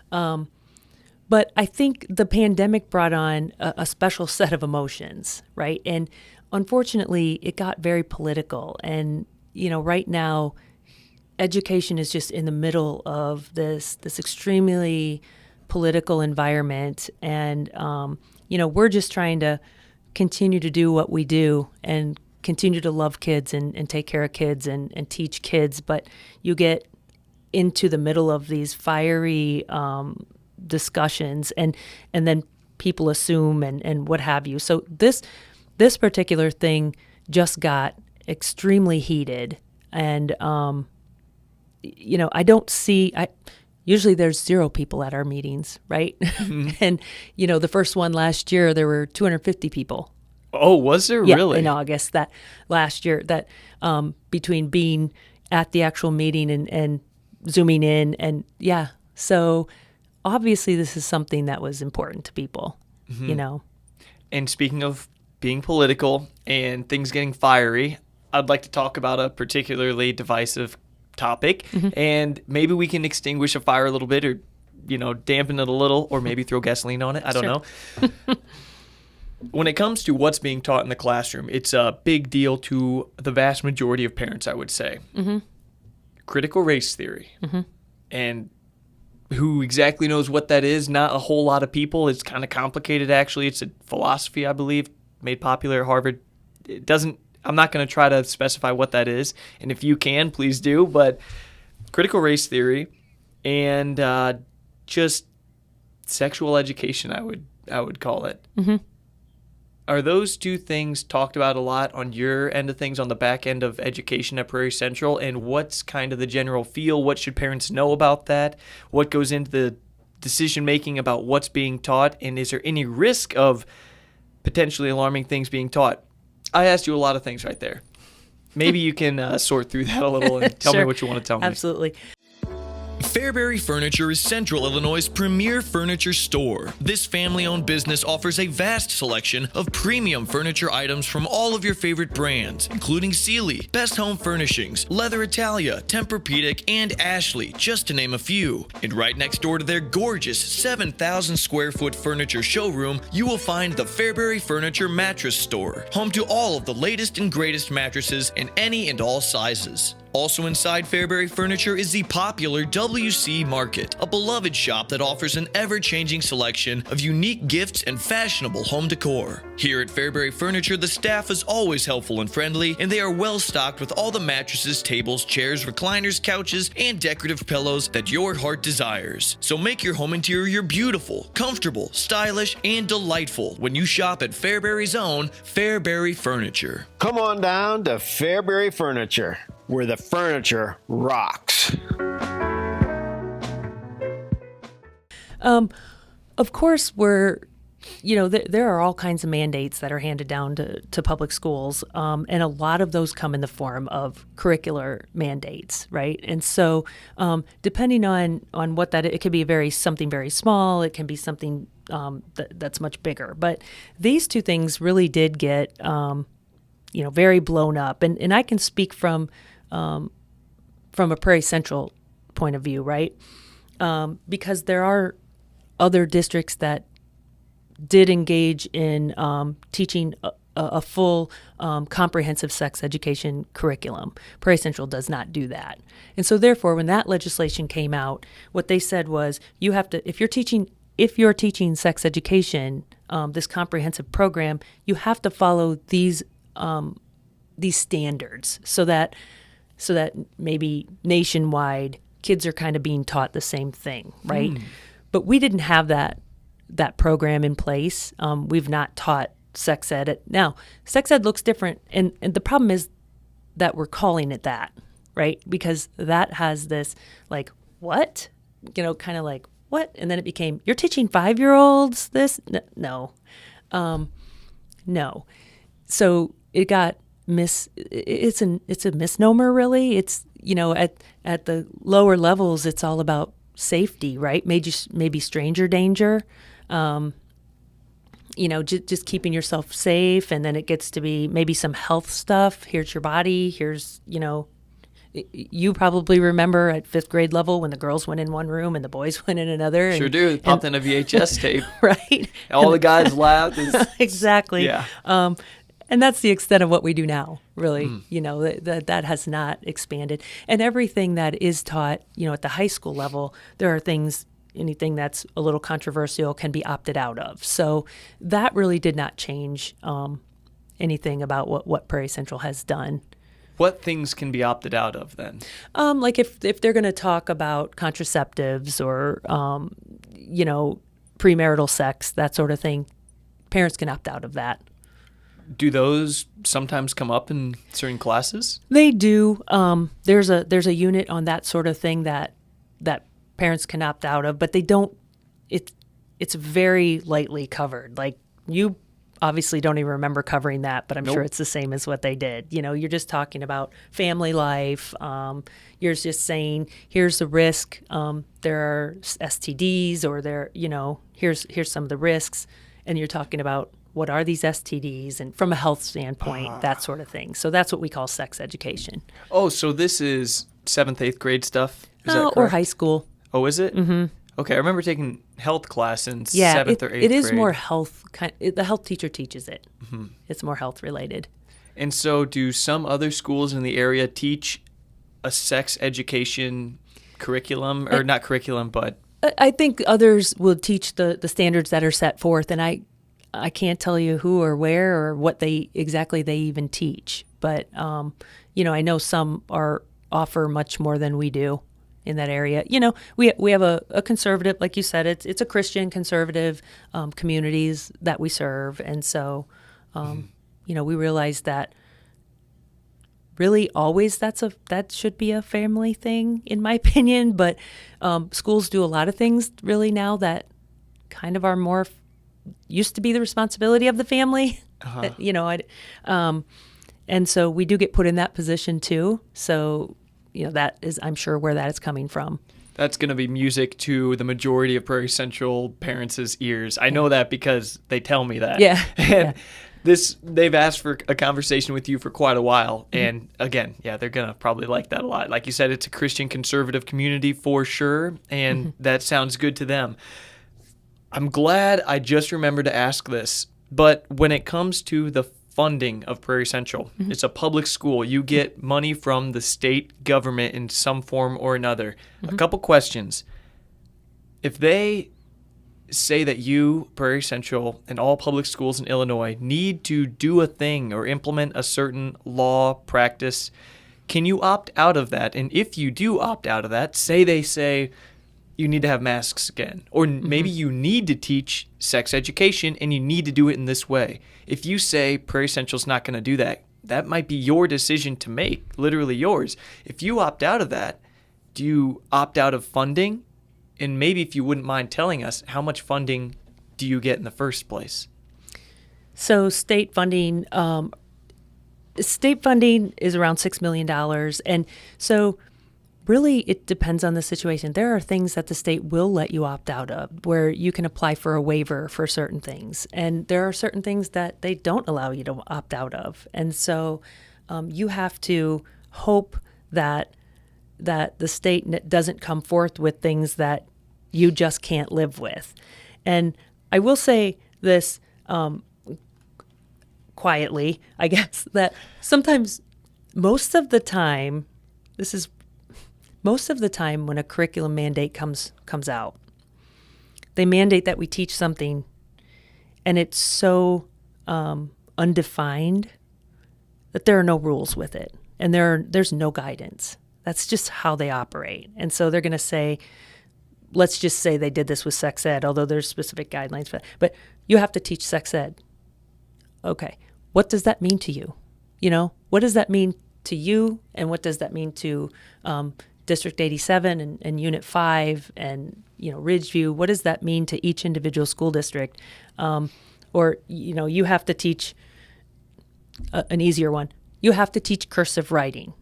But I think the pandemic brought on a special set of emotions, right? And unfortunately, it got very political. And, right now, education is just in the middle of this extremely political environment. And, we're just trying to continue to do what we do and continue to love kids and take care of kids and teach kids. But you get into the middle of these fiery discussions and then people assume and what have you. So this particular thing just got extremely heated, and usually there's 0 people at our meetings, right? Mm-hmm. And the first one last year there were 250 people. Oh, was there really? In August that last year, that between being at the actual meeting and zooming in, and so obviously this is something that was important to people. Mm-hmm. And speaking of being political and things getting fiery, I'd like to talk about a particularly divisive topic, mm-hmm. and maybe we can extinguish a fire a little bit, or dampen it a little, or maybe throw gasoline on it. I don't know. When it comes to what's being taught in the classroom, it's a big deal to the vast majority of parents, I would say. Mm-hmm. Critical race theory. Mm-hmm. And who exactly knows what that is? Not a whole lot of people. It's kind of complicated, actually. It's a philosophy, I believe, made popular at Harvard. I'm not going to try to specify what that is, and if you can, please do, but critical race theory and just sexual education, I would call it. Mm-hmm. Are those two things talked about a lot on your end of things, on the back end of education at Prairie Central? And what's kind of the general feel? What should parents know about that? What goes into the decision-making about what's being taught? And is there any risk of potentially alarming things being taught? I asked you a lot of things right there. Maybe you can sort through that a little and tell me what you want to tell me. Absolutely. Fairbury Furniture is Central Illinois' premier furniture store. This family-owned business offers a vast selection of premium furniture items from all of your favorite brands, including Sealy, Best Home Furnishings, Leather Italia, Tempur-Pedic, and Ashley, just to name a few. And right next door to their gorgeous 7,000 square foot furniture showroom, you will find the Fairbury Furniture Mattress Store, home to all of the latest and greatest mattresses in any and all sizes. Also inside Fairbury Furniture is the popular WC Market, a beloved shop that offers an ever-changing selection of unique gifts and fashionable home decor. Here at Fairbury Furniture, the staff is always helpful and friendly, and they are well stocked with all the mattresses, tables, chairs, recliners, couches, and decorative pillows that your heart desires. So make your home interior beautiful, comfortable, stylish, and delightful when you shop at Fairbury's own Fairbury Furniture. Come on down to Fairbury Furniture, where the furniture rocks. Of course, there are all kinds of mandates that are handed down to public schools, and a lot of those come in the form of curricular mandates, right? And so, depending on what that, it could be something very small, it can be something that's much bigger. But these two things really did get, very blown up, and I can speak from a Prairie Central point of view, right? Because there are other districts that did engage in teaching a full comprehensive sex education curriculum. Prairie Central does not do that. And so therefore, when that legislation came out, what they said was you have to, if you're teaching sex education, this comprehensive program, you have to follow these standards so that maybe nationwide kids are kind of being taught the same thing, right? But we didn't have that program in place. We've not taught sex ed. Now, sex ed looks different, and the problem is that we're calling it that, right? Because that has this, like, what? Kind of like, what? And then it became, you're teaching 5-year-olds this? No. No. So it got it's a misnomer, really. It's, at the lower levels, it's all about safety, right? Maybe stranger danger, just keeping yourself safe. And then it gets to be maybe some health stuff. Here's your body. Here's, you probably remember at 5th grade level when the girls went in one room and the boys went in another. Sure do. Popped in a VHS tape. Right. All the guys laughed. Exactly. Yeah. And that's the extent of what we do now, really. That has not expanded. And everything that is taught, at the high school level, there are anything that's a little controversial can be opted out of. So that really did not change anything about what Prairie Central has done. What things can be opted out of then? Like if they're going to talk about contraceptives or, premarital sex, that sort of thing, parents can opt out of that. Do those sometimes come up in certain classes? They do. There's a unit on that sort of thing that parents can opt out of, but they don't. It's very lightly covered. Like, you obviously don't even remember covering that, but I'm sure it's the same as what they did. You're just talking about family life. You're just saying, here's the risk. There are STDs, or here's some of the risks, and you're talking about, what are these STDs, and from a health standpoint, that sort of thing. So that's what we call sex education. Oh, so this is 7th, 8th grade stuff? Is that correct? Or high school. Oh, is it? Mm-hmm. Okay, I remember taking health class in 7th or 8th grade. It is more health. The health teacher teaches it. Mm-hmm. It's more health related. And so do some other schools in the area teach a sex education curriculum? Or not curriculum, but... I think others will teach the standards that are set forth, and I can't tell you who or where or what they even teach. But, I know some offer much more than we do in that area. We have a conservative, like you said, it's a Christian conservative communities that we serve. And so, we realize that really always that should be a family thing, in my opinion. But schools do a lot of things really now that kind of are more used to be the responsibility of the family. And so we do get put in that position too. So, that is, I'm sure, where that is coming from. That's going to be music to the majority of Prairie Central parents' ears. I know that because they tell me that. Yeah. And they've asked for a conversation with you for quite a while. And again, they're going to probably like that a lot. Like you said, it's a Christian conservative community for sure. And that sounds good to them. I'm glad I just remembered to ask this. But when it comes to the funding of Prairie Central, it's a public school. You get money from the state government in some form or another. A couple questions. If they say that you, Prairie Central, and all public schools in Illinois need to do a thing or implement a certain law, practice, can you opt out of that? And if you do opt out of that, they say you need to have masks again, or maybe you need to teach sex education and you need to do it in this way. If you say Prairie Central's not going to do that, that might be your decision to make, literally yours. If you opt out of that, do you opt out of funding? And maybe if you wouldn't mind telling us, how much funding do you get in the first place? So state funding is around $6 million. And so really, it depends on the situation. There are things that the state will let you opt out of, where you can apply for a waiver for certain things. And there are certain things that they don't allow you to opt out of. And so you have to hope that the state doesn't come forth with things that you just can't live with. And I will say this quietly, I guess, that sometimes, most of the time when a curriculum mandate comes out, they mandate that we teach something, and it's so undefined that there are no rules with it, and there's no guidance. That's just how they operate. And so they're going to say, let's just say they did this with sex ed, although there's specific guidelines for that. But you have to teach sex ed. Okay, what does that mean to you? What does that mean to you, and what does that mean to District 87 and Unit 5 and, Ridgeview? What does that mean to each individual school district? Or, you have to teach an easier one. You have to teach cursive writing.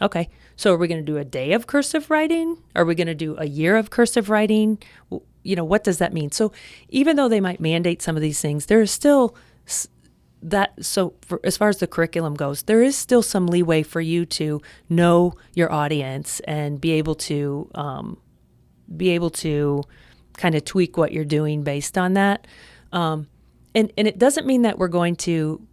Okay, so are we going to do a day of cursive writing? Are we going to do a year of cursive writing? What does that mean? So even though they might mandate some of these things, there is still as far as the curriculum goes, there is still some leeway for you to know your audience and be able to kind of tweak what you're doing based on that. And it doesn't mean that we're going to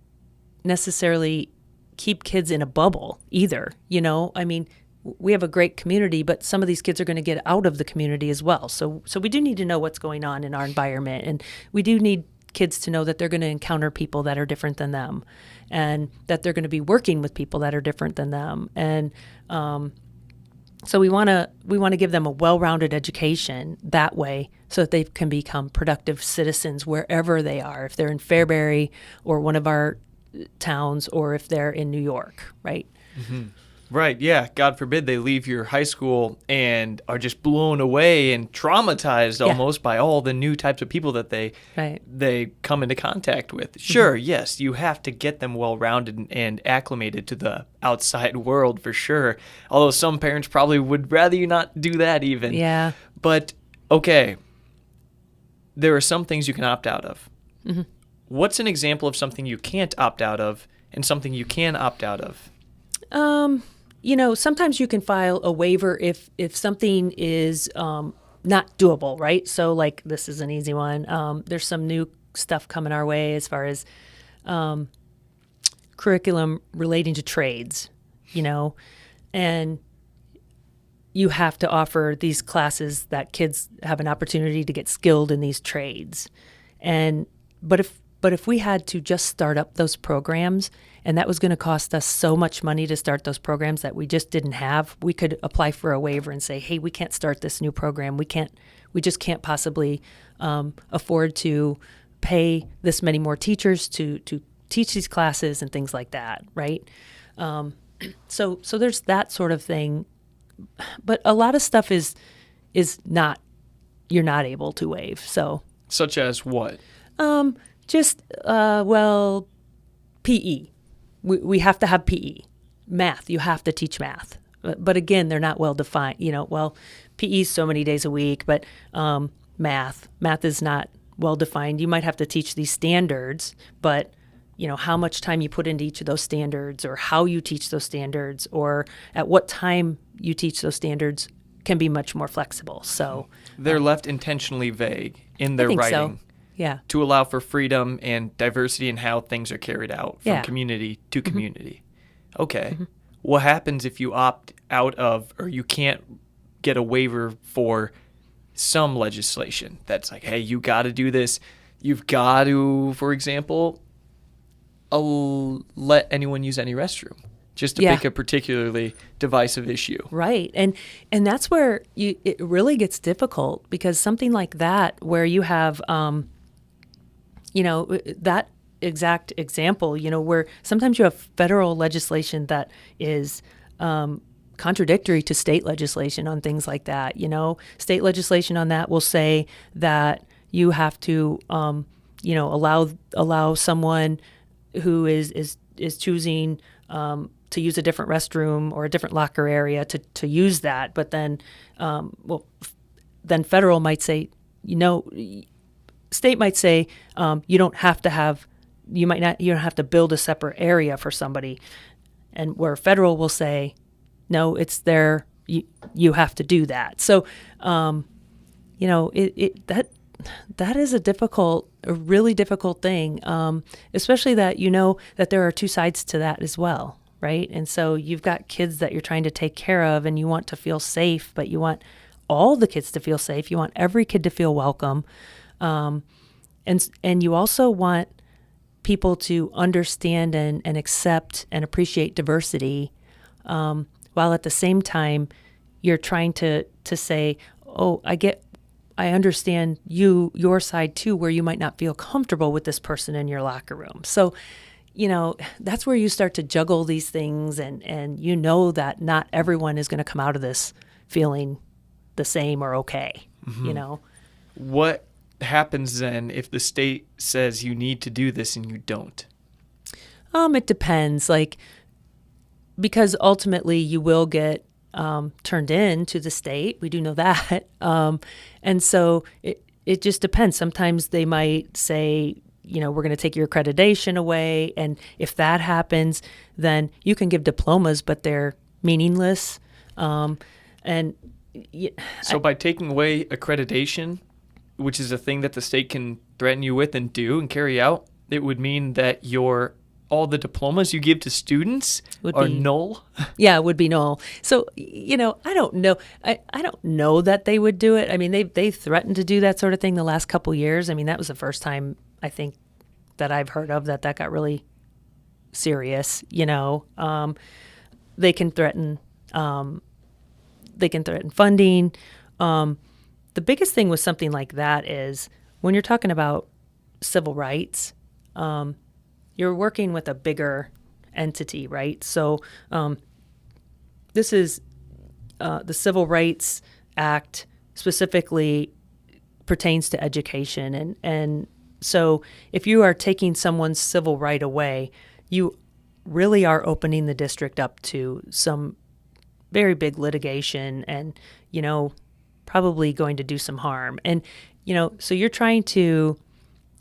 necessarily keep kids in a bubble either. I mean, we have a great community, but some of these kids are going to get out of the community as well. So we do need to know what's going on in our environment, and we do need kids to know that they're going to encounter people that are different than them, and that they're going to be working with people that are different than them. And so we want to give them a well-rounded education that way, so that they can become productive citizens wherever they are, if they're in Fairbury or one of our towns, or if they're in New York, right? Mm-hmm. Right, yeah. God forbid they leave your high school and are just blown away and traumatized almost by all the new types of people that they come into contact with. Sure, yes, you have to get them well-rounded and acclimated to the outside world for sure. Although some parents probably would rather you not do that even. Yeah. But, okay, there are some things you can opt out of. Mm-hmm. What's an example of something you can't opt out of and something you can opt out of? Sometimes you can file a waiver if something is not doable, right? So, like, this is an easy one. There's some new stuff coming our way as far as curriculum relating to trades, and you have to offer these classes that kids have an opportunity to get skilled in these trades. And but if we had to just start up those programs, and that was going to cost us so much money to start those programs that we just didn't have, we could apply for a waiver and say, hey, we can't start this new program. We just can't possibly afford to pay this many more teachers to teach these classes and things like that, right? So there's that sort of thing, but a lot of stuff is not, you're not able to waive. So Such as what? PE. We have to have PE. Math, you have to teach math. But again, they're not well defined. PE is so many days a week, but math is not well defined. You might have to teach these standards, but how much time you put into each of those standards, or how you teach those standards, or at what time you teach those standards can be much more flexible. So they're left intentionally vague in their I think writing. so. Yeah. To allow for freedom and diversity in how things are carried out from community to community. Okay. What happens if you opt out of, or you can't get a waiver for some legislation that's like, hey, you got to do this. You've got to, for example, let anyone use any restroom, just to pick a particularly divisive issue. Right. And that's where it really gets difficult, because something like that, where you have that exact example, where sometimes you have federal legislation that is contradictory to state legislation on things like that. State legislation on that will say that you have to, allow someone who is choosing to use a different restroom or a different locker area to use that. But then, then federal might say, state might say, you don't have to build a separate area for somebody. And where federal will say, no, it's there, you have to do that. So, that is a really difficult thing, especially that that there are two sides to that as well, right? And so you've got kids that you're trying to take care of, and you want to feel safe, but you want all the kids to feel safe. You want every kid to feel welcome. And you also want people to understand and accept and appreciate diversity, while at the same time you're trying to say, oh, I understand your side too, where you might not feel comfortable with this person in your locker room. So, that's where you start to juggle these things, and that not everyone is going to come out of this feeling the same or okay, What happens then if the state says you need to do this and you don't? It depends, because ultimately you will get turned in to the state. We do know that. And so it just depends. Sometimes they might say, we're going to take your accreditation away. And if that happens, then you can give diplomas, but they're meaningless. So by taking away accreditation, which is a thing that the state can threaten you with and do and carry out, it would mean that all the diplomas you give to students are null? Yeah, it would be null. So, I don't know. I don't know that they would do it. I mean, they threatened to do that sort of thing the last couple years. I mean, that was the first time, I think, that I've heard of that got really serious. They can threaten funding. The biggest thing with something like that is when you're talking about civil rights, you're working with a bigger entity, right? So this is the Civil Rights Act specifically pertains to education. And so if you are taking someone's civil right away, you really are opening the district up to some very big litigation and, probably going to do some harm. And, so you're trying to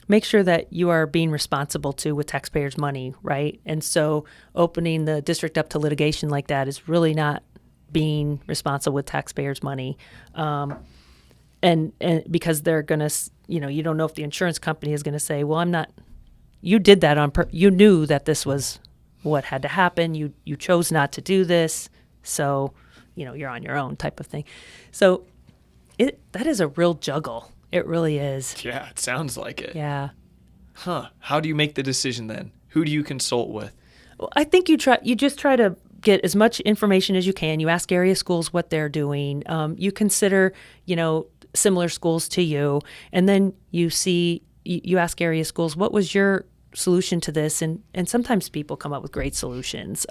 make sure that you are being responsible with taxpayers' money, right? And so opening the district up to litigation like that is really not being responsible with taxpayers' money. And because they're going to, you don't know if the insurance company is going to say, well, you did that on you knew that this was what had to happen. You chose not to do this. So, you're on your own type of thing. So that is a real juggle. It really is. Yeah, it sounds like it. Yeah. How do you make the decision then? Who do you consult with? Well, I think you just try to get as much information as you can. You ask area schools what they're doing. You consider, similar schools to you, and then you ask area schools, what was your solution to this? And sometimes people come up with great solutions.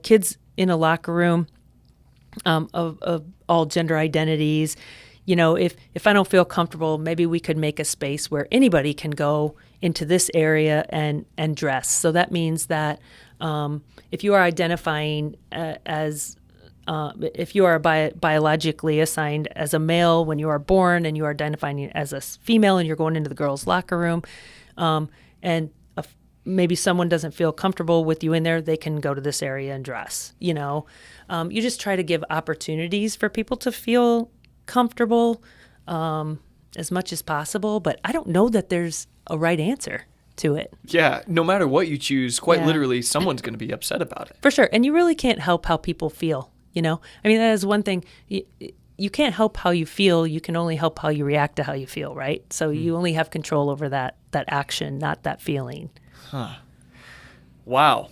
Kids in a locker room of all gender identities. If I don't feel comfortable, maybe we could make a space where anybody can go into this area and dress. So that means that if you are identifying if you are biologically assigned as a male when you are born and you are identifying as a female and you're going into the girls' locker room, and maybe someone doesn't feel comfortable with you in there, they can go to this area and dress. You just try to give opportunities for people to feel comfortable as much as possible, but I don't know that there's a right answer to it. Yeah, no matter what you choose, quite literally, someone's going to be upset about it. For sure, and you really can't help how people feel, that is one thing. You can't help how you feel, you can only help how you react to how you feel, right? So you only have control over that action, not that feeling. Wow.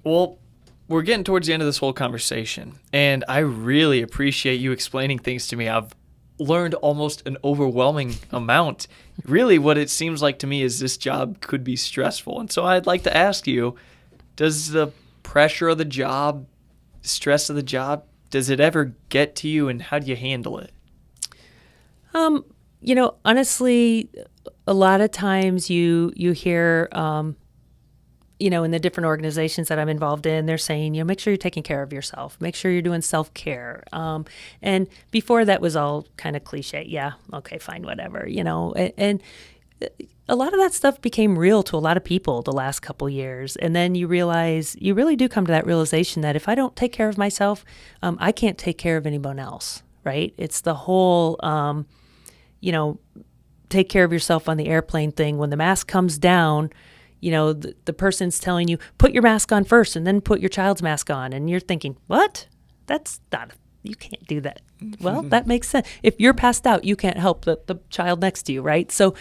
Well, we're getting towards the end of this whole conversation, and I really appreciate you explaining things to me. I've learned almost an overwhelming amount. Really, what it seems like to me is this job could be stressful. And so I'd like to ask you, does the pressure of the job, stress of the job, does it ever get to you, and how do you handle it? Honestly, a lot of times you hear in the different organizations that I'm involved in, they're saying, make sure you're taking care of yourself. Make sure you're doing self-care. And before that was all kind of cliche. Yeah, okay, fine, whatever, And a lot of that stuff became real to a lot of people the last couple years. And then you realize, you really do come to that realization that if I don't take care of myself, I can't take care of anyone else, right? It's the whole, take care of yourself on the airplane thing. When the mask comes down, the person's telling you, put your mask on first and then put your child's mask on. And you're thinking, what? That's not, you can't do that. Well, that makes sense. If you're passed out, you can't help the child next to you, right? So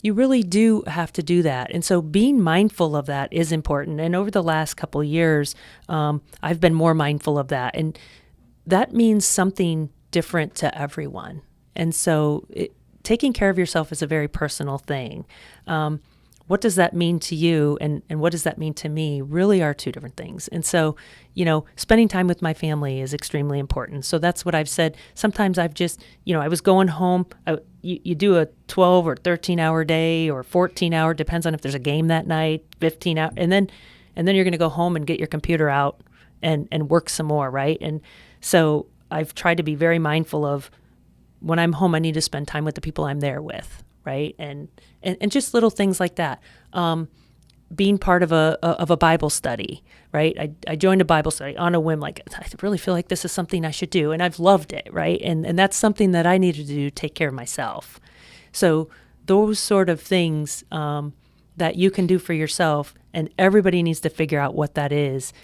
you really do have to do that. And so being mindful of that is important. And over the last couple of years, I've been more mindful of that. And that means something different to everyone. And so taking care of yourself is a very personal thing. What does that mean to you and what does that mean to me really are two different things. And so, spending time with my family is extremely important. So that's what I've said. Sometimes I've just, I was going home. You do a 12 or 13-hour day or 14-hour, depends on if there's a game that night, 15 hours. And then you're going to go home and get your computer out and work some more, right? And so I've tried to be very mindful of when I'm home, I need to spend time with the people I'm there with. Right. And just little things like that. Being part of a Bible study. Right. I joined a Bible study on a whim. Like, I really feel like this is something I should do. And I've loved it. Right. And that's something that I needed to do to take care of myself. So those sort of things that you can do for yourself, and everybody needs to figure out what that is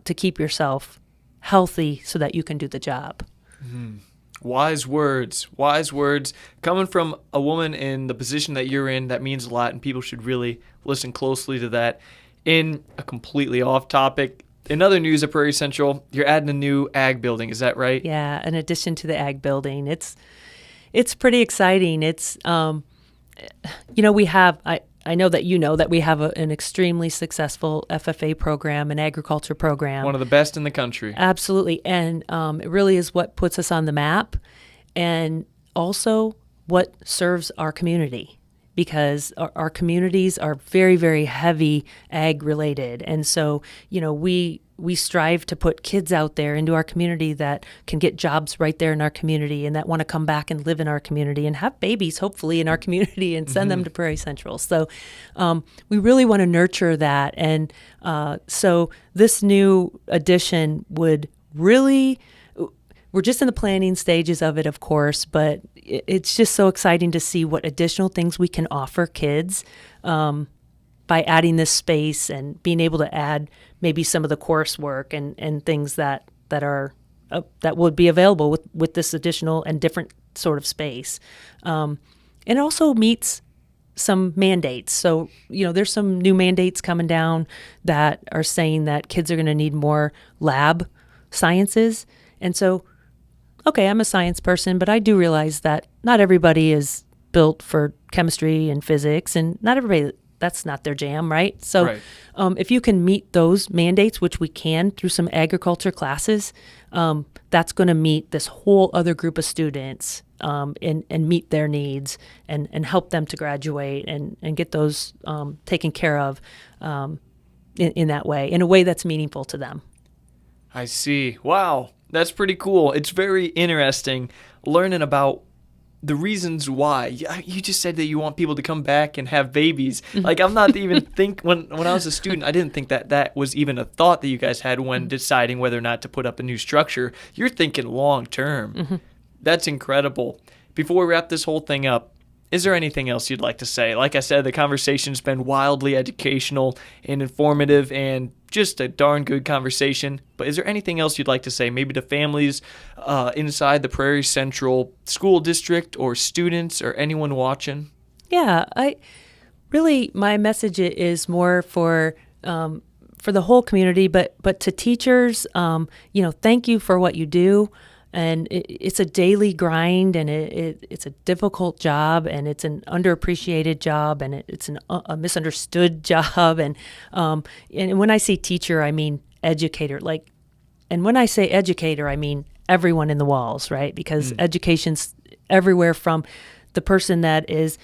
to keep yourself healthy so that you can do the job. Mm-hmm. Wise words coming from a woman in the position that you're in. That means a lot, and people should really listen closely to that. In a completely off topic, in other news at Prairie Central, you're adding a new ag building. Is that right? Yeah, in addition to the ag building, it's pretty exciting. It's we have I know that we have an extremely successful FFA program, an agriculture program. One of the best in the country. Absolutely. And it really is what puts us on the map and also what serves our community, because our communities are very, very heavy ag related. And so, we strive to put kids out there into our community that can get jobs right there in our community and that want to come back and live in our community and have babies, hopefully, in our community and send them to Prairie Central. So we really want to nurture that. And so this new addition would really, we're just in the planning stages of it, of course, but it's just so exciting to see what additional things we can offer kids by adding this space and being able to add maybe some of the coursework and things that are that would be available with this additional and different sort of space. And it also meets some mandates. So, there's some new mandates coming down that are saying that kids are going to need more lab sciences. And so, okay, I'm a science person, but I do realize that not everybody is built for chemistry and physics, and not everybody, that's not their jam, right? So Right. If you can meet those mandates, which we can through some agriculture classes, that's going to meet this whole other group of students and meet their needs and help them to graduate and get those taken care of in that way, in a way that's meaningful to them. I see. Wow. That's pretty cool. It's very interesting learning about the reasons why. You just said that you want people to come back and have babies. Like, I'm not even when I was a student, I didn't think that was even a thought that you guys had when deciding whether or not to put up a new structure. You're thinking long term. That's incredible. Before we wrap this whole thing up, is there anything else you'd like to say? Like I said, the conversation's been wildly educational and informative and just a darn good conversation. But is there anything else you'd like to say, maybe to families inside the Prairie Central School District or students or anyone watching? Yeah, my message is more for the whole community, but to teachers, thank you for what you do. And it's a daily grind, and it's a difficult job, and it's an underappreciated job, and it's a misunderstood job. And when I say teacher, I mean educator. And when I say educator, I mean everyone in the walls, right? Because education's everywhere, from the person that is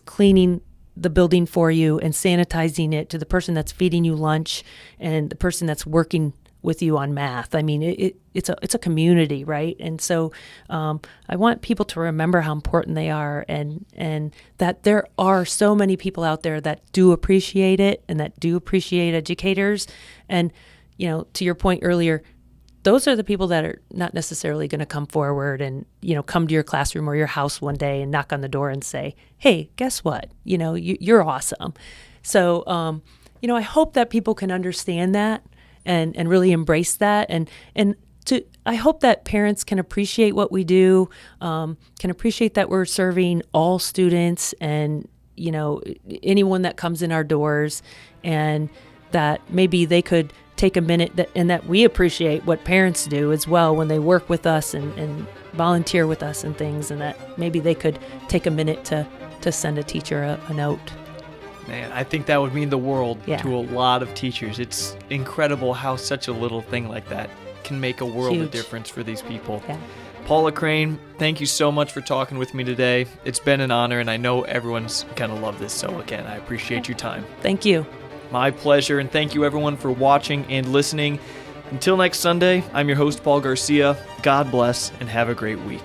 cleaning the building for you and sanitizing it, to the person that's feeding you lunch, and the person that's working with you on math. I mean, it's a community, right? And so I want people to remember how important they are, and that there are so many people out there that do appreciate it and that do appreciate educators. And, to your point earlier, those are the people that are not necessarily going to come forward and, come to your classroom or your house one day and knock on the door and say, hey, guess what? You're awesome. So, I hope that people can understand that and really embrace that. I hope that parents can appreciate what we do, can appreciate that we're serving all students and, anyone that comes in our doors, and that maybe they could take a minute and that we appreciate what parents do as well when they work with us and volunteer with us and things, and that maybe they could take a minute to send a teacher a note. Man, I think that would mean the world Yeah. to a lot of teachers. It's incredible how such a little thing like that can make a world of Huge. difference for these people. Yeah. Paula Crane, thank you so much for talking with me today. It's been an honor, and I know everyone's going to love this. So again, I appreciate your time. Thank you. My pleasure, and thank you everyone for watching and listening. Until next Sunday, I'm your host, Paul Garcia. God bless, and have a great week.